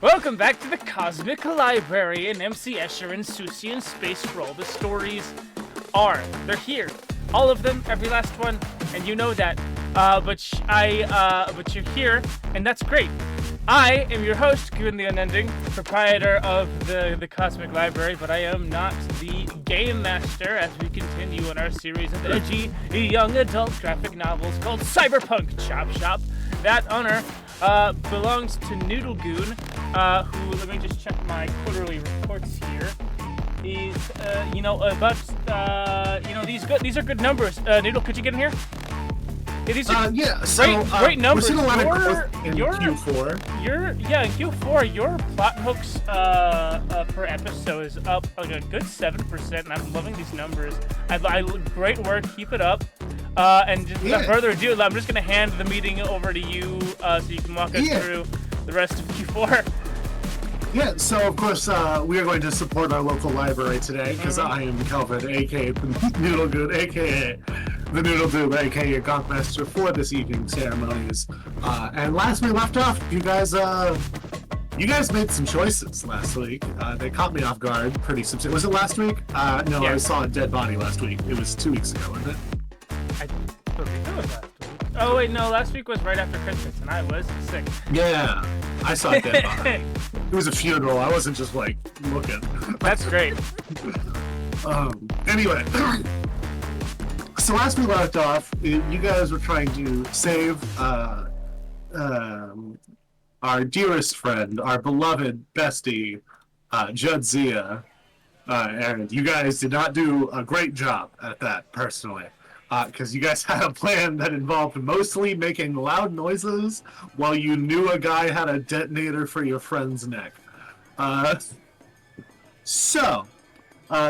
Welcome back to the Cosmic Library in MC Escher and Susie in Space for all the stories they're here. All of them, every last one, and you know that. But you're here, and that's great. I am your host, Goon the Unending, proprietor of the Cosmic Library, but I am not the game master as we continue in our series of edgy young adult graphic novels called Cyberpunk Chop Shop. That honor belongs to Noodle Goon, who, let me just check my quarterly reports here. These are good numbers. Noodle, could you get in here? Yeah, these are great numbers. We're seeing a lot of growth in Q4. In Q4, your plot hooks per episode is up like a good 7%, and I'm loving these numbers. Great work, keep it up. And just without further ado, I'm just going to hand the meeting over to you so you can walk us through the rest of Q4. Yeah, so of course we are going to support our local library today because I am Kelvin, aka the Noodle Good, aka the Noodle Doob, aka Gonkmaster for this evening's ceremonies. And last we left off, you guys made some choices last week. They caught me off guard pretty substantially. Was it last week? No, I saw a dead body last week. It was 2 weeks ago, wasn't it? I believe it was last week. Oh wait, no, last week was right after Christmas, and I was sick. Yeah, I saw a dead body. It was a funeral. I wasn't just like looking. That's great. Anyway, so last we left off, you guys were trying to save our dearest friend, our beloved bestie, Jadzia, and you guys did not do a great job at that personally. Because you guys had a plan that involved mostly making loud noises while you knew a guy had a detonator for your friend's neck. So,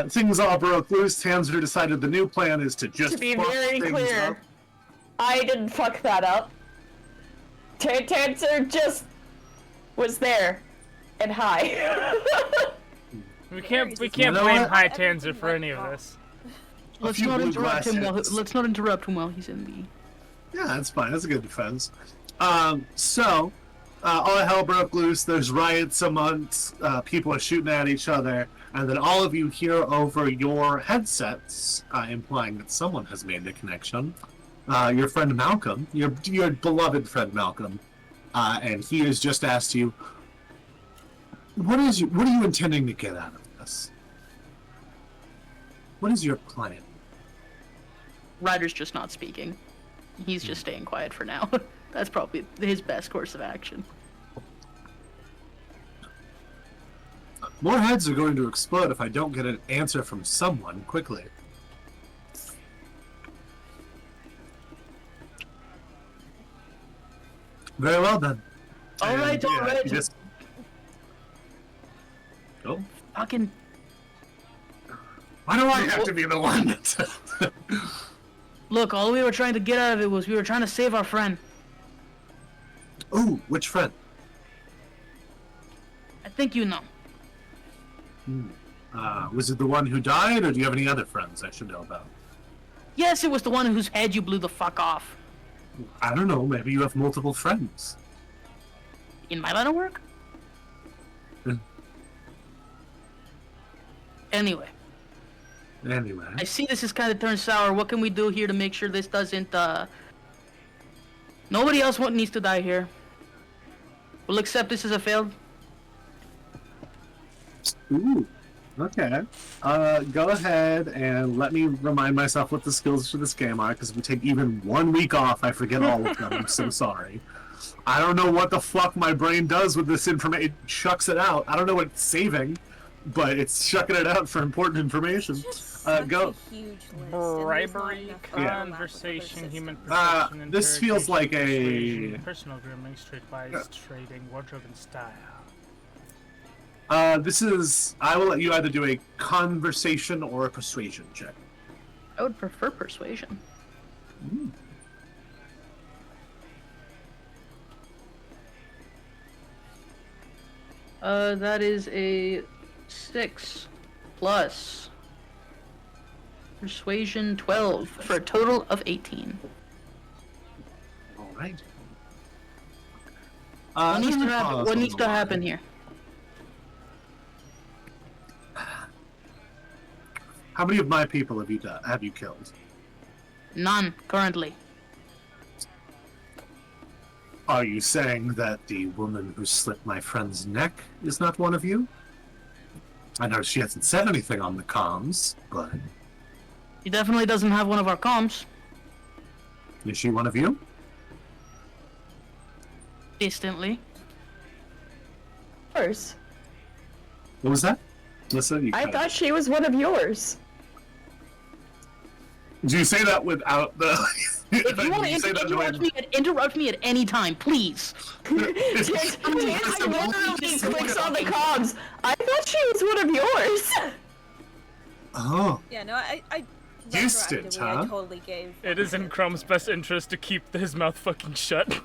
things all broke loose. Tanzer decided the new plan is to just be very clear, up. I didn't fuck that up. Tanzer just was there and hi. we can't blame High Tanzer for any of this. Let's not interrupt him while he's in the... Yeah, that's fine. That's a good defense. So, all hell broke loose. There's riots amongst people are shooting at each other, and then all of you hear over your headsets, implying that someone has made the connection. Your friend Malcolm, your beloved friend Malcolm, and he has just asked you, what are you intending to get out of this? What is your plan? Ryder's just not speaking. He's just staying quiet for now. That's probably his best course of action. More heads are going to explode if I don't get an answer from someone quickly. Very well then. All right. Just... Go. Fucking... Why do I have to be the one? Look, all we were trying to get out of it was we were trying to save our friend. Ooh, which friend? I think you know. Was it the one who died, or do you have any other friends I should know about? Yes, it was the one whose head you blew the fuck off. I don't know, maybe you have multiple friends. In my line of work? Anyway, I see this is kind of turned sour. What can we do here to make sure this doesn't, Nobody else needs to die here. We'll accept this as a failed. Ooh, okay. Go ahead and let me remind myself what the skills for this game are, because if we take even 1 week off, I forget all of them. I'm so sorry. I don't know what the fuck my brain does with this information. It chucks it out. I don't know what it's saving, but it's chucking it out for important information. Go. Bribery, conversation, human perception, this feels like a... Personal grooming, streetwise trading, wardrobe and style. This is... I will let you either do a conversation or a persuasion check. I would prefer persuasion. That is a 6 plus persuasion 12 for a total of 18. All right. What needs to happen here? How many of my people have you killed? None, currently. Are you saying that the woman who slit my friend's neck is not one of you? I know she hasn't said anything on the comms, but He definitely doesn't have one of our comms. is she one of you? Distantly. Yours. What was that? Listen, I thought she was one of yours. Did you say that without the... If you want to interrupt me at any time, please. Tix literally clicks on the comms. I thought she was one of yours. Oh. Yeah, no, I Distant, retroactively, huh? I totally gave. It is in Chrome's best interest to keep his mouth fucking shut.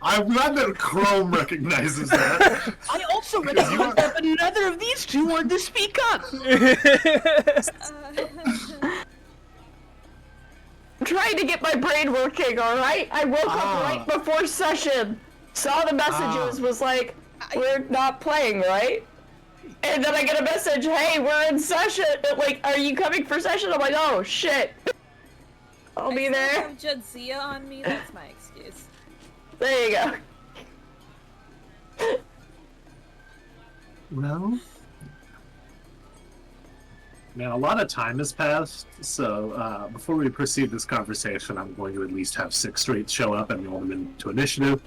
I'm glad that Chrome recognizes that. I also recognize that, but neither of these two wanted to speak up. I'm trying to get my brain working, alright? I woke up right before session, saw the messages, was like, we're not playing, right? And then I get a message, hey, we're in session. Like, are you coming for session? I'm like, oh, shit. I'll be there. I have Jadzia on me, that's my excuse. There you go. Well... Man, a lot of time has passed, so before we proceed this conversation, I'm going to at least have 6 straight show up and roll them into initiative.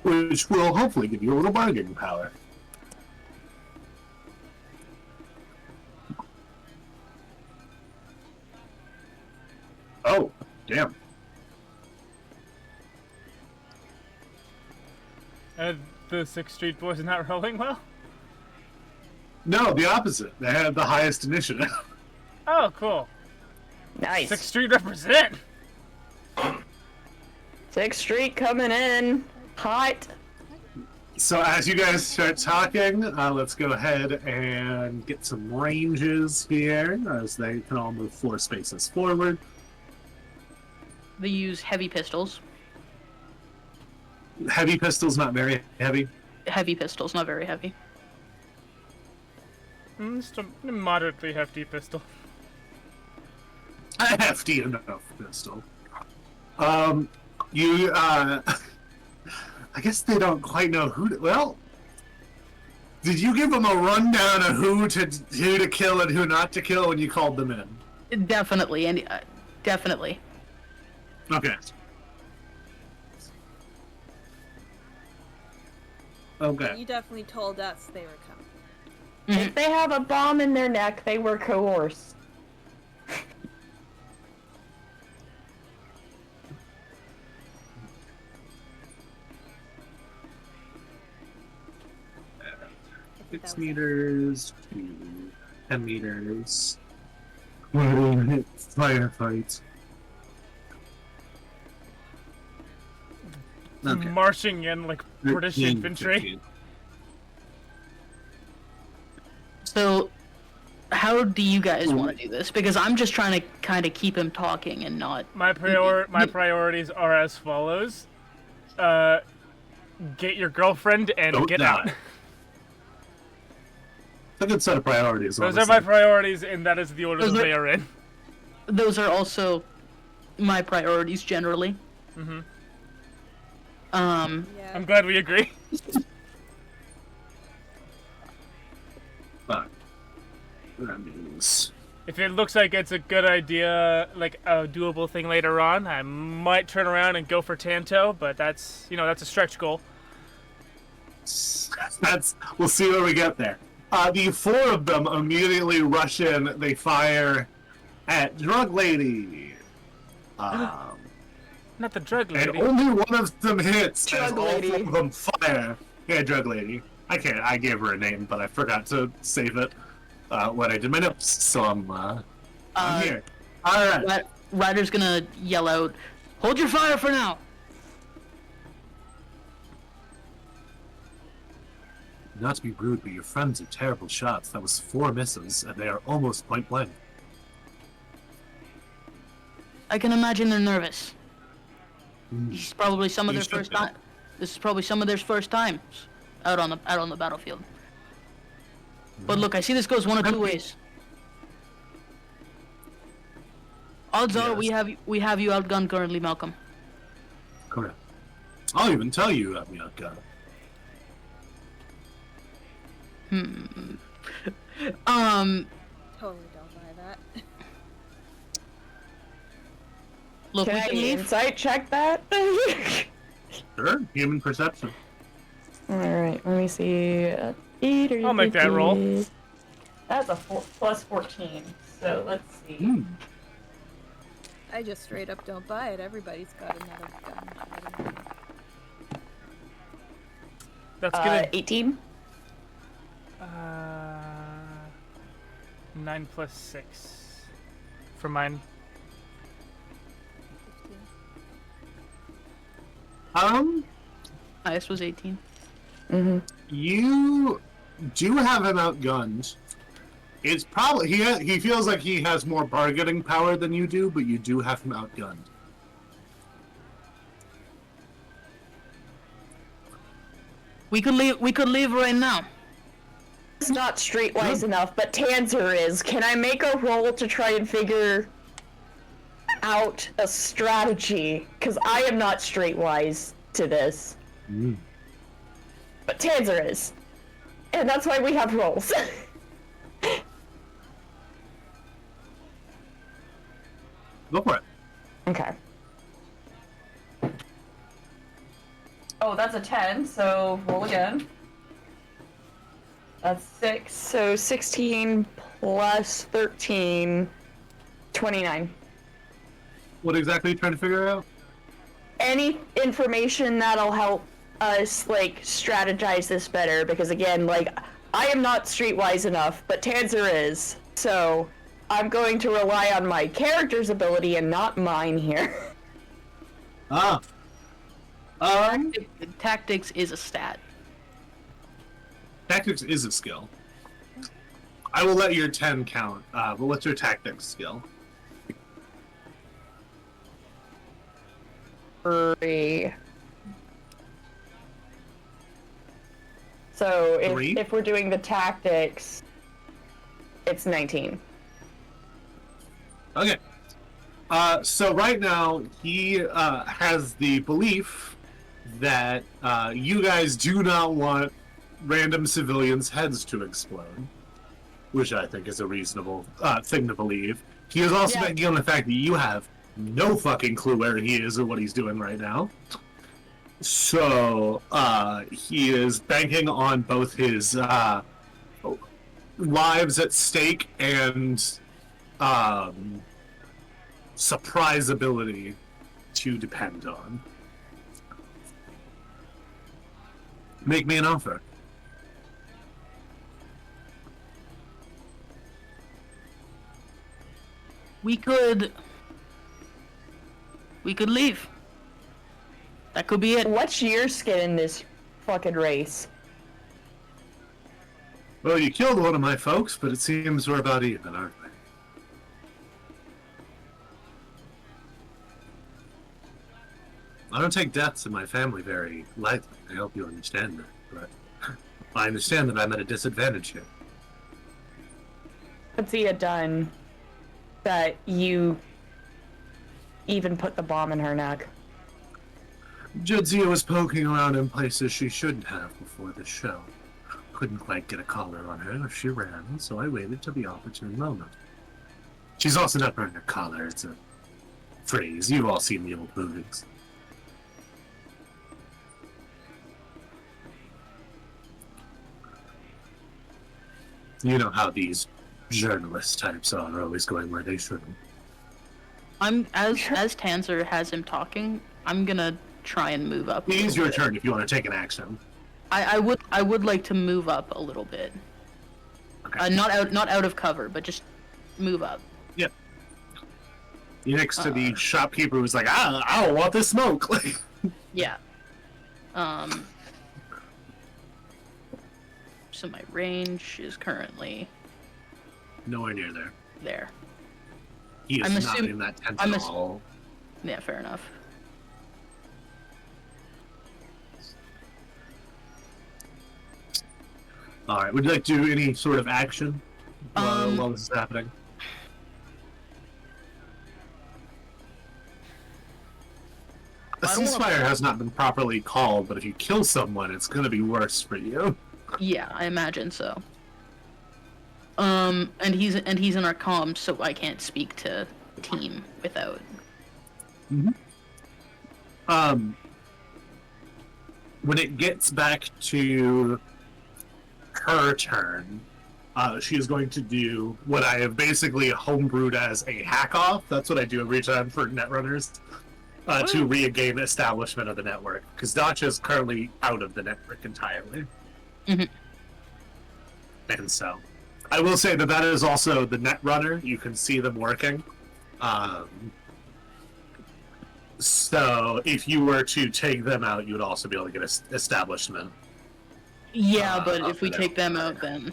Which will hopefully give you a little bargaining power. Oh, damn. The 6th Street Boys are not rolling well? No, the opposite. They had the highest initiative. Oh, cool. Nice. 6th Street represent! 6th Street coming in. Hot. So as you guys start talking, let's go ahead and get some ranges here, as they can all move 4 spaces forward. They use heavy pistols. Heavy pistols, not very heavy. Heavy pistols, not very heavy. Just a moderately hefty pistol. A hefty enough pistol. I guess they don't quite know who to... Well, did you give them a rundown of who to kill and who not to kill when you called them in? Definitely, and definitely. Okay. Okay. You definitely told us they were coming. If they have a bomb in their neck, they were coerced. I think 6 that was meters to 10 meters. Firefight. Okay. Marching in like British 13, infantry. 15. So, how do you guys want to do this? Because I'm just trying to kind of keep him talking and not... My priorities are as follows. Get your girlfriend and Don't get die. out. It's a good set of priorities. Those honestly. are my priorities, and that is the order that they are in. Those are also my priorities generally. Mm-hmm. Yeah. I'm glad we agree. Fuck. That means... If it looks like it's a good idea, like a doable thing later on, I might turn around and go for Tanto, but that's, that's a stretch goal. We'll see where we get there. The 4 of them immediately rush in. They fire at Drug Lady. Not the drug And lady. only one of them hits as Drug all Lady. 4 of them fire. Yeah, Drug Lady. I gave her a name, but I forgot to save it when I did my notes, so I'm here. Alright. Ryder's gonna yell out, "Hold your fire for now!" Not to be rude, but your friends are terrible shots. That was 4 misses, and they are almost point blank. I can imagine they're nervous. This is probably some of You their should first be. time. This is probably some of their first times out on the battlefield. But look, I see this goes one of two ways. Odds are we have you outgunned currently, Malcolm. Correct. I'll even tell you you have me outgunned. Totally don't buy that. Look, Can we I can leave. insight check that? Sure. Human perception. Alright, let me see. I'll make that roll. That's a plus 14. So let's see. Hmm. I just straight up don't buy it. Everybody's got another gun. That's gonna 18. 9 plus 6 for mine. 15. Highest was 18. You do have him outgunned. It's probably he feels like he has more bargaining power than you do, but you do have him outgunned. We could leave right now. It's not streetwise enough, but Tanzer is. Can I make a roll to try and figure out a strategy? Because I am not streetwise to this. But Tanzer is. And that's why we have rolls. Go for it. Okay. Oh, that's a 10, so roll again. That's 6, so 16 plus 13, 29. What exactly are you trying to figure out? Any information that'll help us, like, strategize this better, because again, like, I am not streetwise enough, but Tanzer is, so I'm going to rely on my character's ability and not mine here. Tactics is a stat. Tactics is a skill. I will let your 10 count, but what's your tactics skill? 3. So if we're doing the tactics, it's 19. Okay. So right now, he has the belief that you guys do not want random civilians' heads to explode, which I think is a reasonable thing to believe. He is also banking on the fact that you have no fucking clue where he is or what he's doing right now. So he is banking on both his lives at stake and surprise ability to depend on. Make me an offer. We could leave. That could be it. What's your skin in this fucking race? Well, you killed one of my folks, but it seems we're about even, aren't we? I don't take deaths in my family very lightly. I hope you understand that, but I understand that I'm at a disadvantage here. What's he had done that you even put the bomb in her neck? Jadzia was poking around in places she shouldn't have before the show. Couldn't quite get a collar on her if she ran, so I waited till the opportune moment. She's also not wearing a collar. It's a phrase. You've all seen the old movies. You know how these journalist types are always going where they shouldn't. As Tanzer has him talking, I'm gonna try and move up. It is your turn if you want to take an action. I would like to move up a little bit. Okay. Not out of cover, but just move up. Yep. You're next to the shopkeeper who's like, I don't want this smoke. Yeah. So my range is currently Nowhere near there. there. He is I'm not assuming- in that tent I'm at ass- all. Yeah, fair enough. All right. Would you like to do any sort of action while this is happening? A ceasefire has not been properly called, but if you kill someone, it's going to be worse for you. Yeah, I imagine so. And he's in our comms, so I can't speak to team without. When it gets back to her turn, she is going to do what I have basically homebrewed as a hack-off. That's what I do every time for netrunners, to regain establishment of the network. Because Dacha is currently out of the network entirely. Mm-hmm. And so, I will say that that is also the netrunner. You can see them working. So, if you were to take them out, you would also be able to get establishment. Yeah, but if we take them out, then...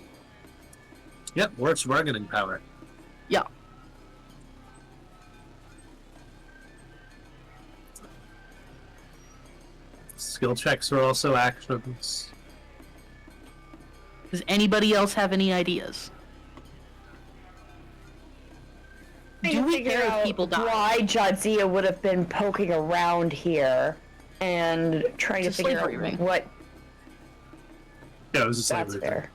Yep, works bargaining power. Yeah. Skill checks are also actions. Does anybody else have any ideas? Do we care if people die? Why Jadzia would have been poking around here and trying to figure out ring. what... Yeah, it was a That's slavery fair.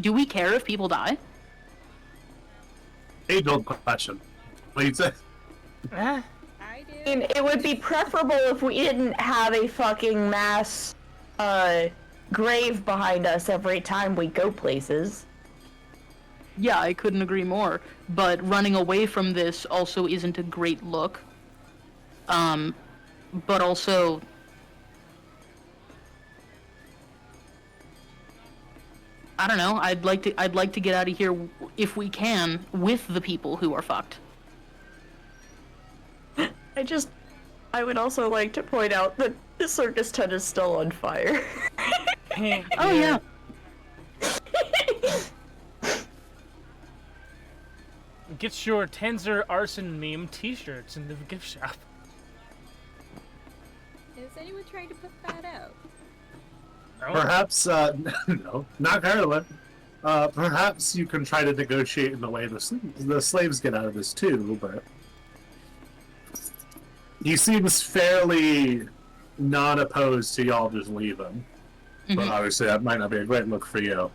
Do we care if people die? Age-old question. What do you say? I do. I mean, it would be preferable if we didn't have a fucking mass, grave behind us every time we go places. Yeah, I couldn't agree more. But running away from this also isn't a great look. But also... I don't know, I'd like to get out of here, if we can, with the people who are fucked. I would also like to point out that the circus tent is still on fire. Oh yeah. Get your Tanzer arson meme t-shirts in the gift shop. Is anyone trying to put that out? Perhaps, no, not currently. Perhaps you can try to negotiate in the way the slaves get out of this too, but... He seems fairly not opposed to y'all just leaving. But obviously that might not be a great look for you.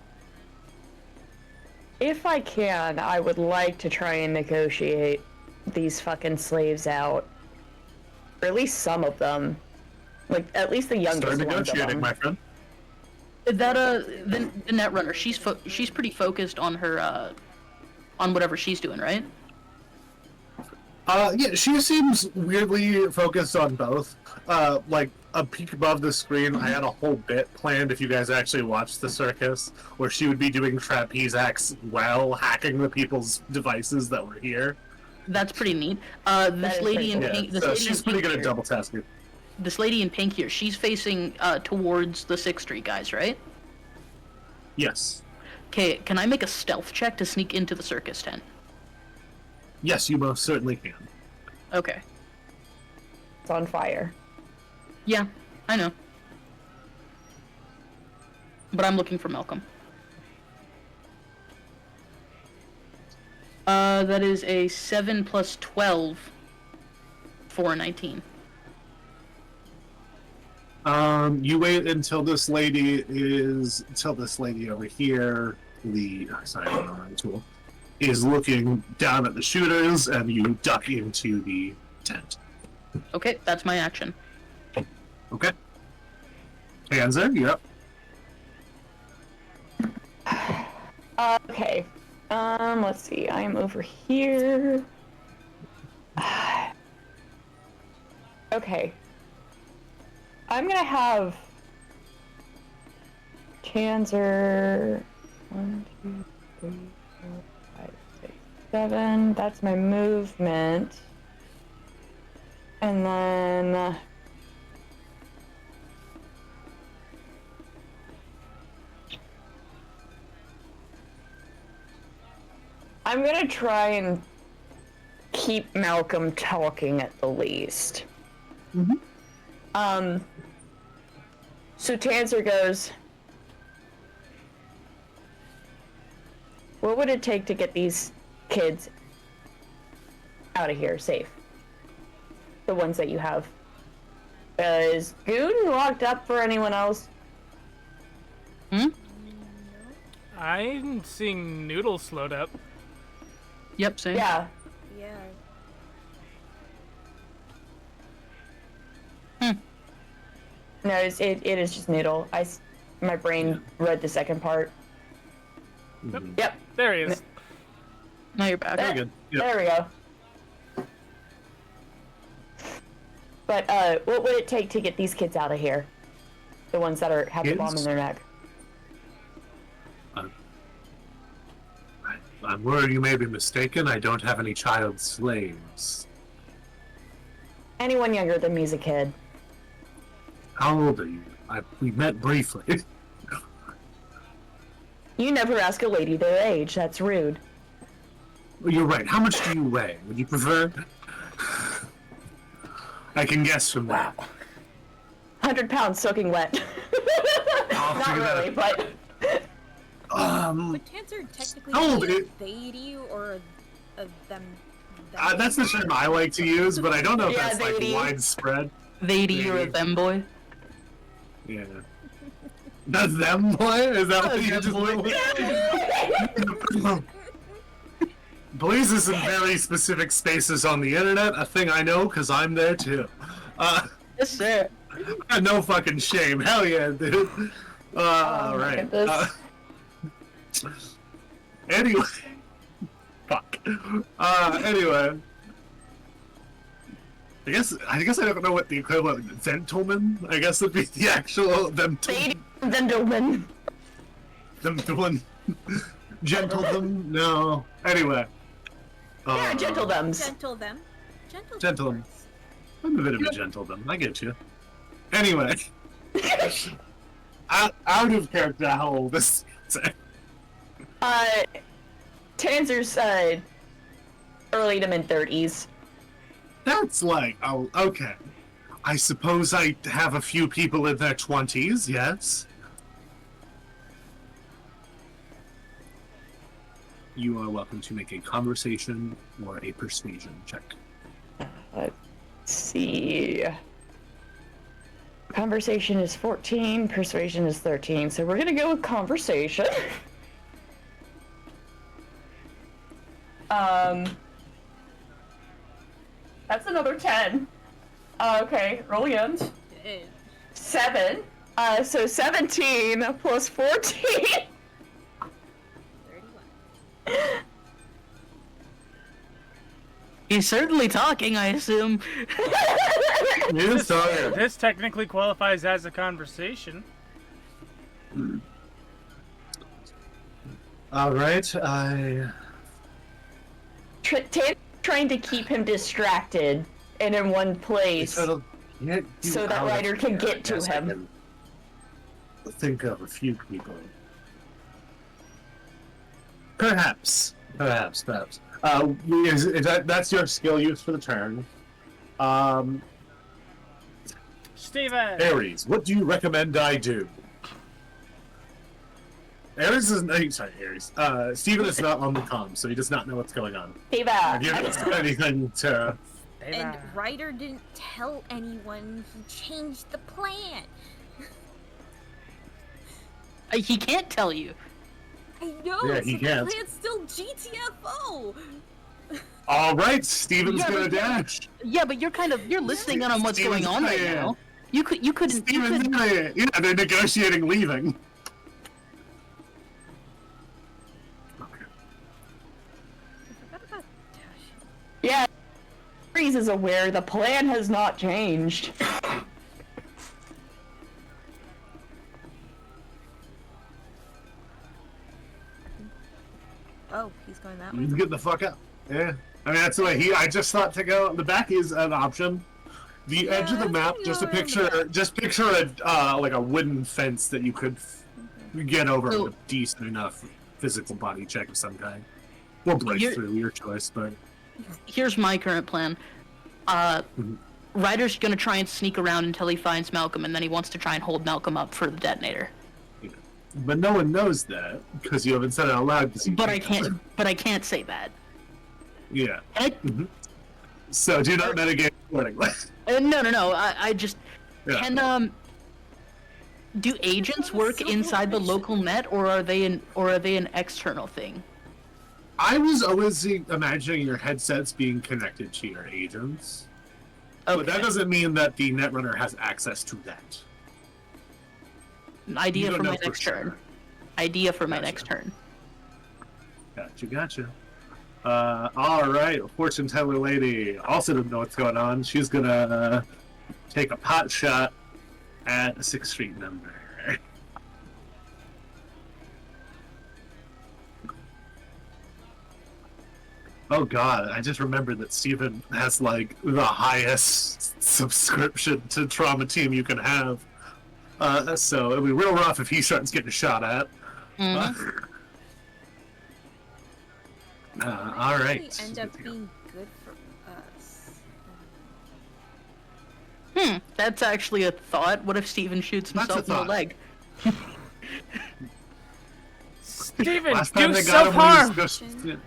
If I can, I would like to try and negotiate these fucking slaves out. Or at least some of them. Like, at least the youngest Start ones of negotiating, them. my friend. That the netrunner, she's pretty focused on her on whatever she's doing, right? Yeah, she seems weirdly focused on both. Like, a peek above the screen, I had a whole bit planned if you guys actually watched the circus, where she would be doing trapeze acts while hacking the people's devices that were here. That's pretty neat. This lady in pink. This lady she's in pretty pink good at here- double tasking. This lady in pink here, she's facing towards the 6th Street guys, right? Yes. Okay, can I make a stealth check to sneak into the circus tent? Yes, you most certainly can. Okay. It's on fire. Yeah, I know. But I'm looking for Malcolm. That is a 7 plus 12 for 19. You wait until this lady over here, tool, is looking down at the shooters, and you duck into the tent. Okay, that's my action. Okay. Panzer, you're up. Okay. Let's see. I'm over here. Okay. I'm gonna have Tanzer 1, 2, 3, 4, 5, 6, 7. That's my movement. And then I'm gonna try and keep Malcolm talking at the least. Mm-hmm. So Tanzer goes, what would it take to get these kids out of here safe? The ones that you have. Is Goon locked up for anyone else? I'm seeing Noodle slowed up. Yep, same. Yeah. Yeah. No, it is just Noodle. My brain read the second part. Mhm. Yep. There he is. Now you're back. Very good. Yep. There we go. But what would it take to get these kids out of here? The ones that have the bomb in Kids? their neck. I'm worried you may be mistaken. I don't have any child slaves. Anyone younger than me's a kid. How old are you? We met briefly. You never ask a lady their age. That's rude. You're right. How much do you weigh? Would you prefer? I can guess from that. 100 pounds soaking wet. I'll Not figure that really, out. but But Tanzer technically How old be a is- deity or a them. That's the term I like to use, but I don't know if Yeah, that's like lady. widespread. They'd or a Maybe. them boy. Yeah. That's them boy? Is that what you just went with? Please is in very specific spaces on the internet, a thing I know because I'm there too. Yes, sir. No fucking shame. Hell yeah, dude. Alright. goodness. Anyway. Fuck. Anyway. I guess I don't know what the equivalent gentleman, I guess would be the actual lady gentleman. gentleman. Gentleman? No. Anyway. Yeah, gentledoms. Gentle them. Gentle. Gentle them. I'm a bit of a gentleman. I get you. Anyway. out of character, how old is Tanzer's early to mid 30s. That's like, oh, okay. I suppose I have a few people in their 20s, yes? You are welcome to make a conversation or a persuasion check. Let's see. Conversation is 14, persuasion is 13, so we're gonna go with conversation. That's another 10. Okay, roll again. 7. So 17 plus 14. 31. He's certainly talking, I assume. Yes, sorry. This technically qualifies as a conversation. Alright, Trying to keep him distracted and in one place so that Ryder can get to him. Think of a few people. Perhaps. Is that's your skill use for the turn. Steven! Ares, what do you recommend I do? Ares is Ares. Steven is not on the comm, so he does not know what's going on. Hey, Have you anything to? And Ryder didn't tell anyone he changed the plan. He can't tell you. I know. Yeah, he so the can't. plan's still GTFO. All right, Steven's Yeah, gonna but- dash. Yeah, but you're listening in on what's Steven's going on right playing. now. You couldn't. Yeah, they're negotiating leaving. Okay. I forgot about Dash. Yeah, Ares is aware the plan has not changed. Oh, he's going that way. He's getting the fuck out. Yeah. I mean, that's the way I just thought to go. The back is an option. The edge of the let's map, go just a around the picture, back. just picture a like a wooden fence that you could get over So- with decent enough physical body check of some kind. We'll break You're- through, your choice, but... Here's my current plan. Ryder's gonna try and sneak around until he finds Malcolm, and then he wants to try and hold Malcolm up for the detonator. But no one knows that, because you haven't said it out loud. But I can't say that. Yeah. I, So do not metagame accordingly. no. I just Yeah. can do agents work inside the local net, or are they an external thing? I was always imagining your headsets being connected to your agents. Okay. But that doesn't mean that the Netrunner has access to that. Idea You don't for know my for next sure. turn. Idea for my Gotcha. next turn. Gotcha. Alright, fortune teller lady also doesn't know what's going on. She's gonna take a pot shot at a 6th Street member. Oh god, I just remembered that Steven has like the highest subscription to Trauma Team you can have. So it'll be real rough if he starts getting shot at. Mhm. All right. Actually end up being good for us. That's actually a thought. What if Steven shoots That's a himself in the thought. leg? Steven, Last time do they got him, self-harm! he was just-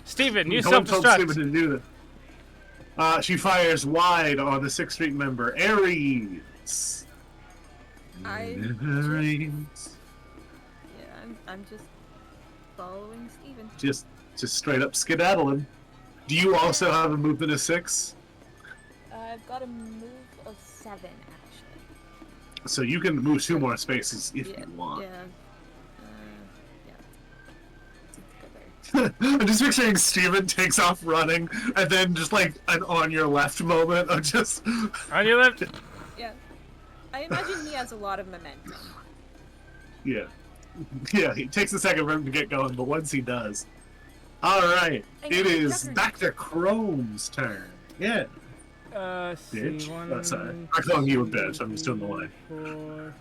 Steven, use no one told Steven self-destruct. to do that. She fires wide on the 6th Street member, Aries. Aries. Yeah, I'm just following Steven. Just straight up skedaddling. Do you also have a movement of 6? I've got a move of 7 actually. So you can move 2 more spaces if Yeah, you want. yeah. Let's go there. I'm just picturing Steven takes off running, and then just like an on your left moment of just. On your left. Yeah. I imagine he has a lot of momentum. Yeah. Yeah, he takes a second for him to get going, but once he does. Alright, I it got a is juggernaut. back to Chrome's turn. Yeah. See, Bitch. one, Oh, sorry. I'm calling you a bitch, I'm just doing the two, line. 4,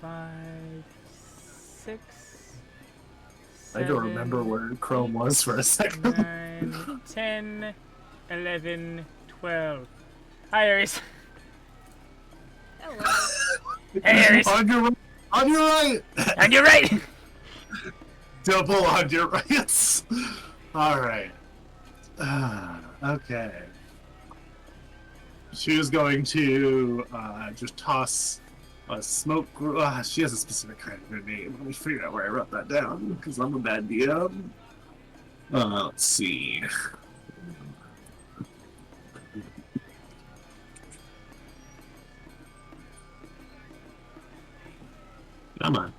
5, 6. I don't remember where Chrome was for a second. 9, 10, 11, 12. Hi, Aries. Hello. Hey, Aries. On your right! On your right! On your right. Double on your right. Alright. Okay. She was going to just toss a smoke. She has a specific kind of grenade. Let me figure out where I wrote that down because I'm a bad DM. Let's see. Come on.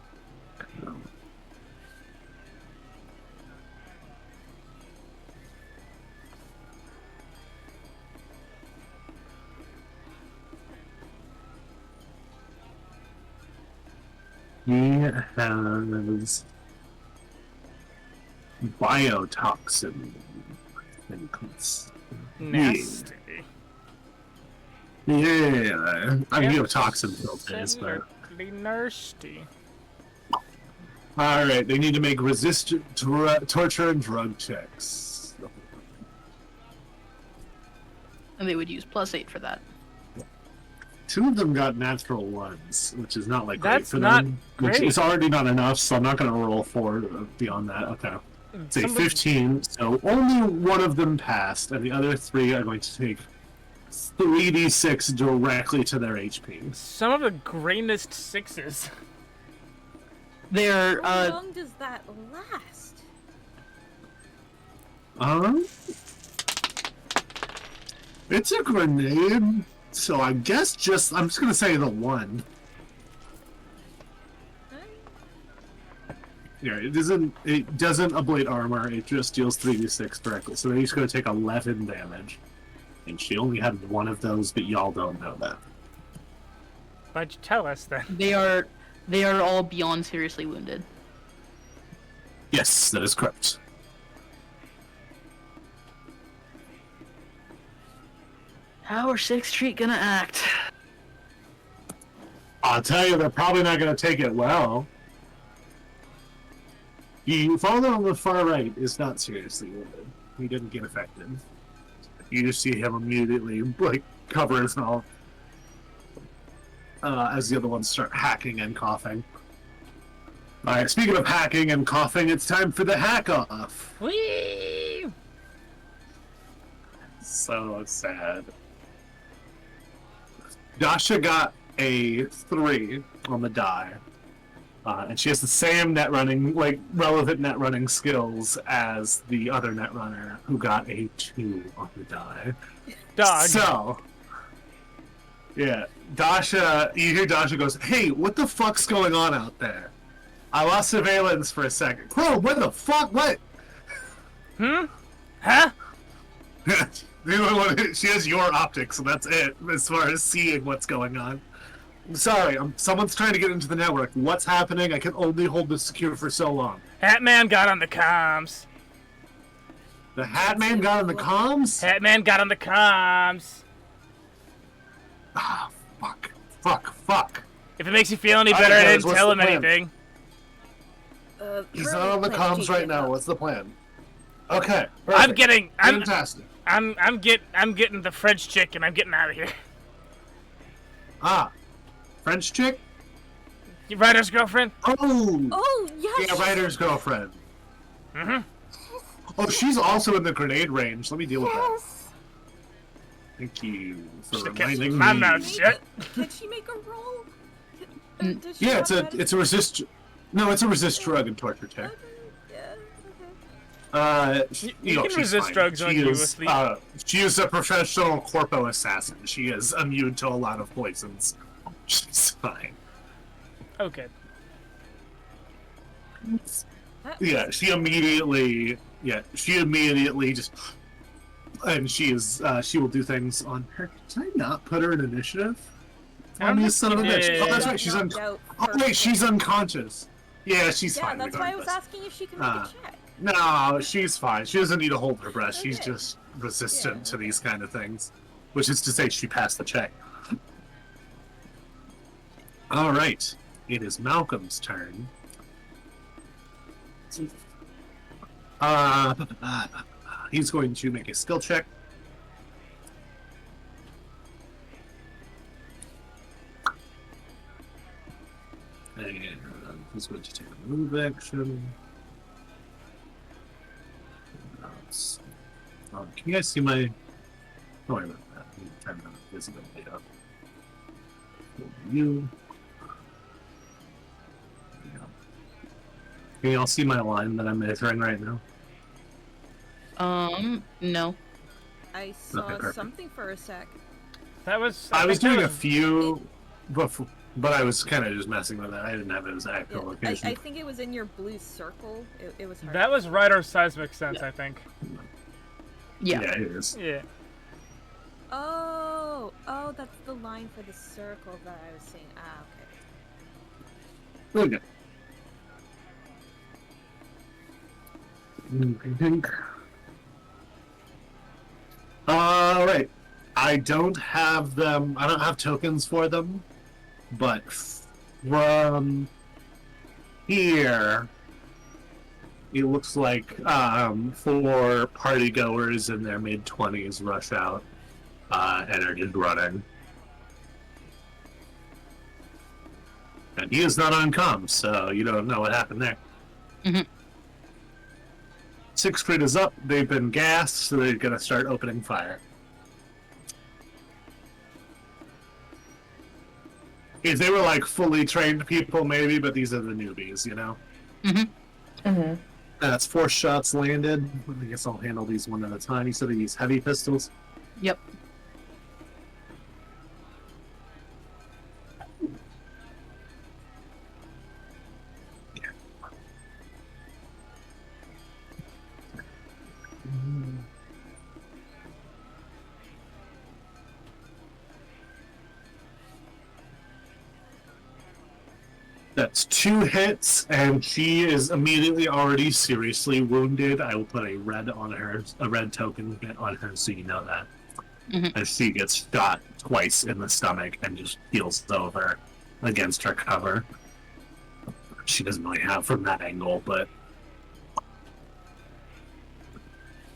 He has biotoxin. Nasty. Yeah, I mean, you have toxin filters, but Absolutely nasty. alright, they need to make resist torture and drug checks. And they would use +8 for that. 2 of them got natural ones, which is not like great That's for not them. Which great. is already not enough, so I'm not going to roll 4 beyond that. Okay. Say Somebody- 15, so only one of them passed, and the other 3 are going to take 3d6 directly to their HP. Some of the greenest 6s. They're How long does that last? It's a grenade, so I guess I'm just gonna say the 1. Yeah, it doesn't ablate armor, it just deals 3d6 directly, so they're each gonna take 11 damage. And she only had 1 of those, but y'all don't know that. Why'd you tell us then? they are all beyond seriously wounded. Yes, that is correct. How are 6th Street gonna act? I'll tell you, they're probably not gonna take it well. The father on the far right is not seriously wounded. He didn't get affected. You just see him immediately, like, cover his mouth as the other ones start hacking and coughing. Alright, speaking of hacking and coughing, it's time for the hack-off. Whee! So sad. Dasha got a 3 on the die. And she has the same net running, like, relevant net running skills as the other net runner who got a 2 on the die. Dog. So, yeah, Dasha, you hear Dasha goes, "Hey, what the fuck's going on out there? I lost surveillance for a second. Crow, what the fuck? What?" Huh? The only one, she has your optics, so that's it as far as seeing what's going on. I'm sorry, someone's trying to get into the network. What's happening? I can only hold this secure for so long. Hatman got on the comms. The Hatman got on the comms? Hatman got on the comms. Ah, fuck. If it makes you feel any All right, better, I guys, didn't what's tell the him plan? anything. He's not on the comms right now. What's the plan? Okay, I'm perfect. getting. Fantastic. I'm getting the French chick, and I'm getting out of here. Ah, French chick? Your writer's girlfriend? Oh! Oh, yes! Yeah, Ryder's girlfriend. Mm-hmm. Oh, she's also in the grenade range. Let me deal with that. Yes! Thank you for Should've kept reminding my me. mouth shut. Can she make a roll? Does she Yeah, have that? it's a resist. No, it's a resist drug and torture tech. Okay, yeah, okay. You can she's resist fine. drugs when She you is, asleep. She is a professional corpo assassin. She is immune to a lot of poisons. She's fine. Okay. Yeah, she immediately just, and she will do things on her. Did I not put her in initiative? I don't On think this son of a you bitch. did. Oh, that's Got right. She's knocked out Oh wait, first. she's unconscious. Yeah, she's Yeah, fine. that's why I was regardless. asking if she could make a check. No, she's fine. She doesn't need to hold her breath. She's Okay. just resistant Yeah, to these kind of things. Which is to say, she passed the check. Alright. It is Malcolm's turn. He's going to make a skill check. And he's going to take a move action. Can you guys see my... Don't worry about that. I'm going to turn on visibility up. You. Can you all see my line that I'm measuring right now? No. I saw perfect. something for a sec. That was. I was think that doing a few before, but I was kind of just messing with it. I didn't have it as Yeah, actual location. I think it was in your blue circle. It was hard. That was writer's seismic sense, I think. Yeah. Yeah, it is. Yeah. Oh, that's the line for the circle that I was seeing. Ah, okay. Really good. I think. Alright. I don't have them. I don't have tokens for them, but from here, it looks like 4 party goers in their mid-20s rush out and are just running. And he is not on comms, so you don't know what happened there. Mhm. 6th grid is up. They've been gassed, so they're gonna start opening fire. If they were like fully trained people, maybe, but these are the newbies, you know. That's 4 shots landed. I guess I'll handle these one at a time. You said they use heavy pistols. Yep. That's 2 hits, and she is immediately already seriously wounded. I will put a red on her, a red token on her, so you know that. As she gets shot twice in the stomach and just heals over against her cover. She doesn't really have from that angle, but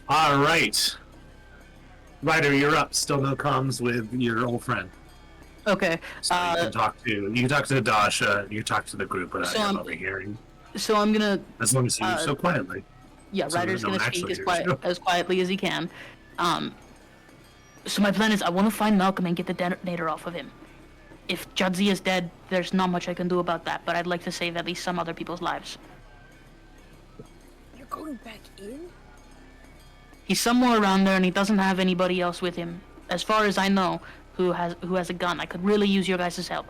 All right. Ryder, you're up. Still no comms with your old friend. Okay. So you can talk to Dasha. You can talk to the group without So him overhearing. So I'm gonna. As long as you do so quietly. Yeah, So Ryder's no one gonna speak actually as hears you. as quietly as he can. So my plan is I want to find Malcolm and get the detonator off of him. If Judzy is dead, there's not much I can do about that, but I'd like to save at least some other people's lives. You're going back in? He's somewhere around there and he doesn't have anybody else with him. As far as I know, who has a gun. I could really use your guys' help.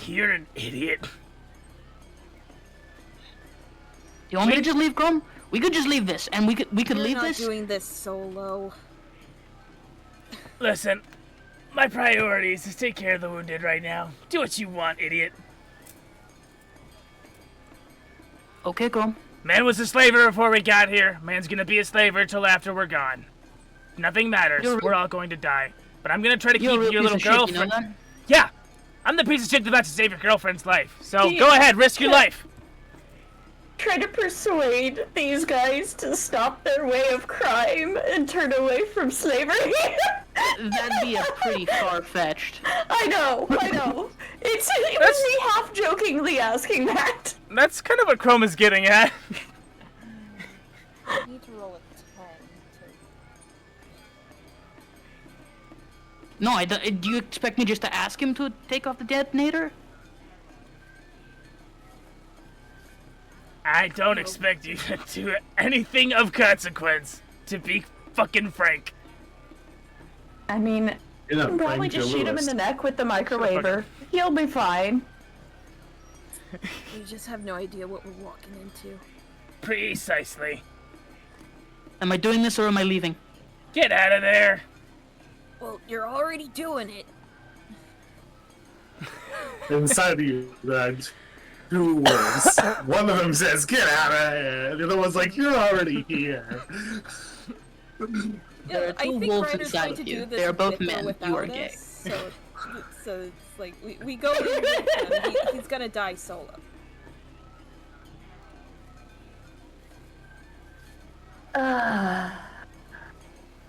You're an idiot. You want me to just leave, Chrome? We could just leave this, and we could You're leave not this. doing this solo. Listen, my priority is to take care of the wounded right now. Do what you want, idiot. Okay, Chrome. Man was a slaver before we got here. Man's gonna be a slaver till after we're gone. Nothing matters. We're all going to die. But I'm gonna try to keep You're a real your piece little of shit, girlfriend. you know that? Yeah, I'm the piece of shit that's about to save your girlfriend's life. So go ahead, risk your life. Try to persuade these guys to stop their way of crime and turn away from slavery. That'd be a pretty far-fetched. I know. It was me half jokingly asking that. That's kind of what Chrome is getting at. I need to roll a 10 to... No, do you expect me just to ask him to take off the detonator? I don't expect you to do anything of consequence, to be fucking frank. I mean, you can probably just shoot him in the neck with the microwaver. He'll be fine. You just have no idea what we're walking into. Precisely. Am I doing this or am I leaving? Get out of there. Well, you're already doing it. Inside of you, two words. One of them says, "Get out of here." The other one's like, "You're already here." There are I two think wolves Ryder's inside going of to you. do this They are both with or men. without You are gay. us, so it's like we go in with him. He's gonna die solo.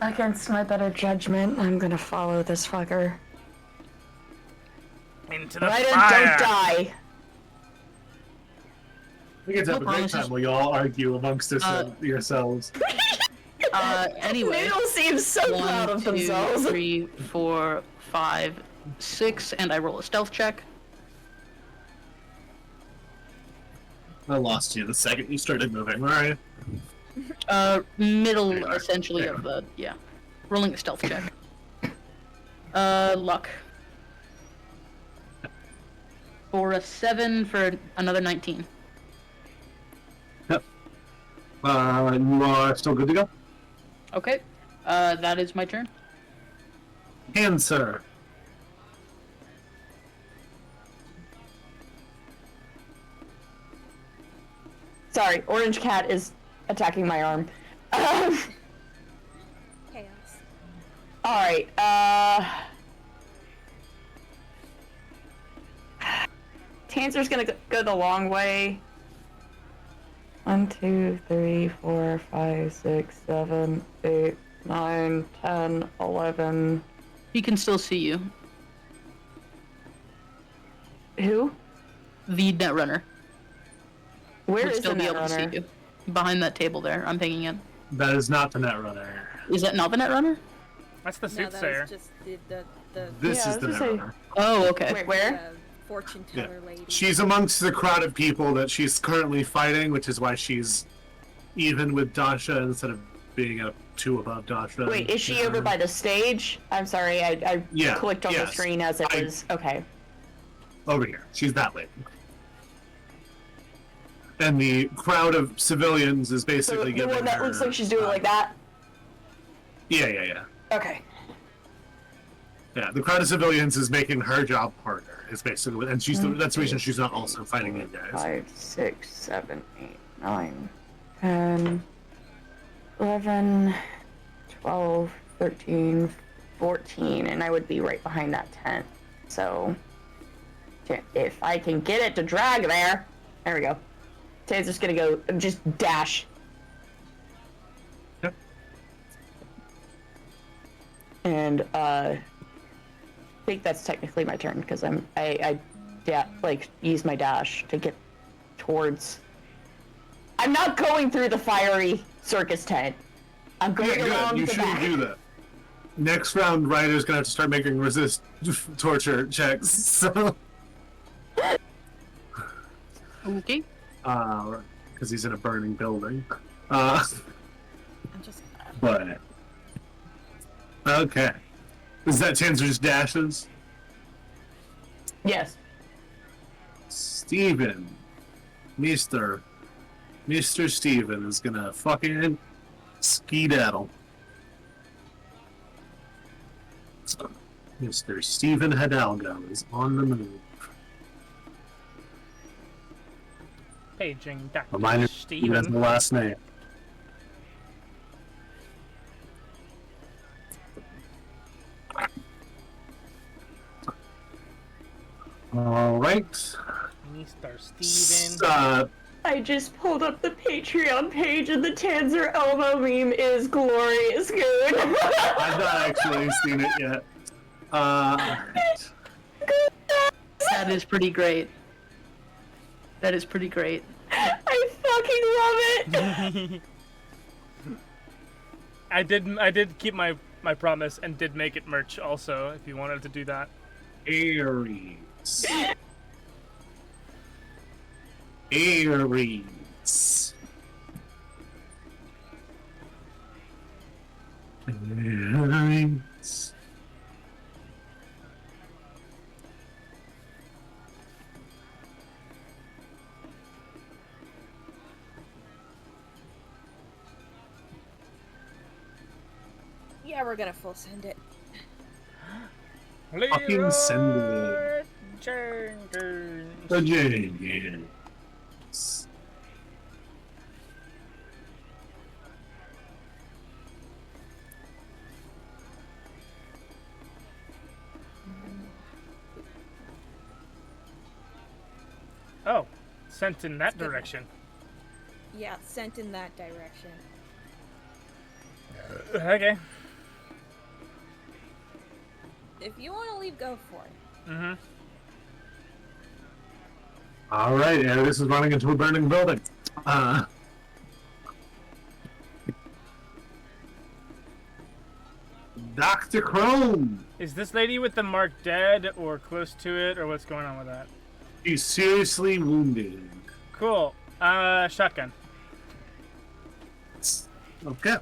Against my better judgment, I'm gonna follow this fucker. Into the Ryder, fire. don't die. We get to have a great promises. time where you all argue amongst yourselves. Anyway. Noodle seems so proud 1, of 2, themselves. 3, 4, 5, 6, and I roll a stealth check. I lost you the second you started moving. All right. Middle, There you are. essentially, There of the, yeah. Rolling a stealth check. Luck. For a 7 for another 19. Yep. You are still good to go. Okay. That is my turn. Answer. Sorry, Orange Cat is attacking my arm. Chaos. Alright, Tanzer's gonna go the long way. 1, 2, 3, 4, 5, 6, 7, 8, 9, 10, 11. He can still see you. Who? The Netrunner Where would is still the be able to see Netrunner? you. Behind that table there, I'm picking it. That is not the Netrunner. Is that not the Netrunner? That's the No, soothsayer. that was just the This Yeah, is I the was gonna say- Netrunner. Oh, okay. Wait, where? fortune Yeah. teller lady. She's amongst the crowd of people that she's currently fighting, which is why she's even with Dasha instead of being a 2 above Dasha. Wait, is she over by the stage? I'm sorry, I Yeah, clicked on the yes. screen as it I- was. Okay. Over here. She's that lady. And the crowd of civilians is So basically the giving one that her, looks like she's doing like that? Yeah. Okay. Yeah, the crowd of civilians is making her job harder. Is basically, and that's the reason she's not also fighting you guys. 5, 6, 7, 8, 9, 10, 11, 12, 13, 14, and I would be right behind that tent. So, if I can get it to drag there, there we go. Taser's gonna go, just dash. Yep. and I think that's technically my turn because like use my dash to get towards. I'm not going through the fiery circus tent. I'm going along You the shouldn't back. do that. Next round, Ryder's gonna have to start making resist torture checks. So, Okay. because he's in a burning building. I'm just. But okay, is that chance or just dashes? Yes. Steven, Mr. Steven is gonna fucking skedaddle. Mr. Steven Hidalgo is on the move. Paging Dr. Reminder, he has Steven. the last name. All right. Mr. Steven. I just pulled up the Patreon page and the Tanzer Elmo meme is glorious good. I've not actually seen it yet. That is pretty great. That is pretty great. I fucking love it. I did keep my promise and did make it merch also, if you wanted to do that. Aries. Aries. Aries. Yeah, we're gonna full send it. Fucking send it. Jenkins. The Jenkins. Oh, sent in that direction. Yeah, sent in that direction. Okay. If you want to leave, go for it. Mm-hmm. All right, Aries is running into a burning building. Dr. Chrome. Is this lady with the mark dead or close to it, or what's going on with that? He's seriously wounded. Cool. Shotgun. Okay.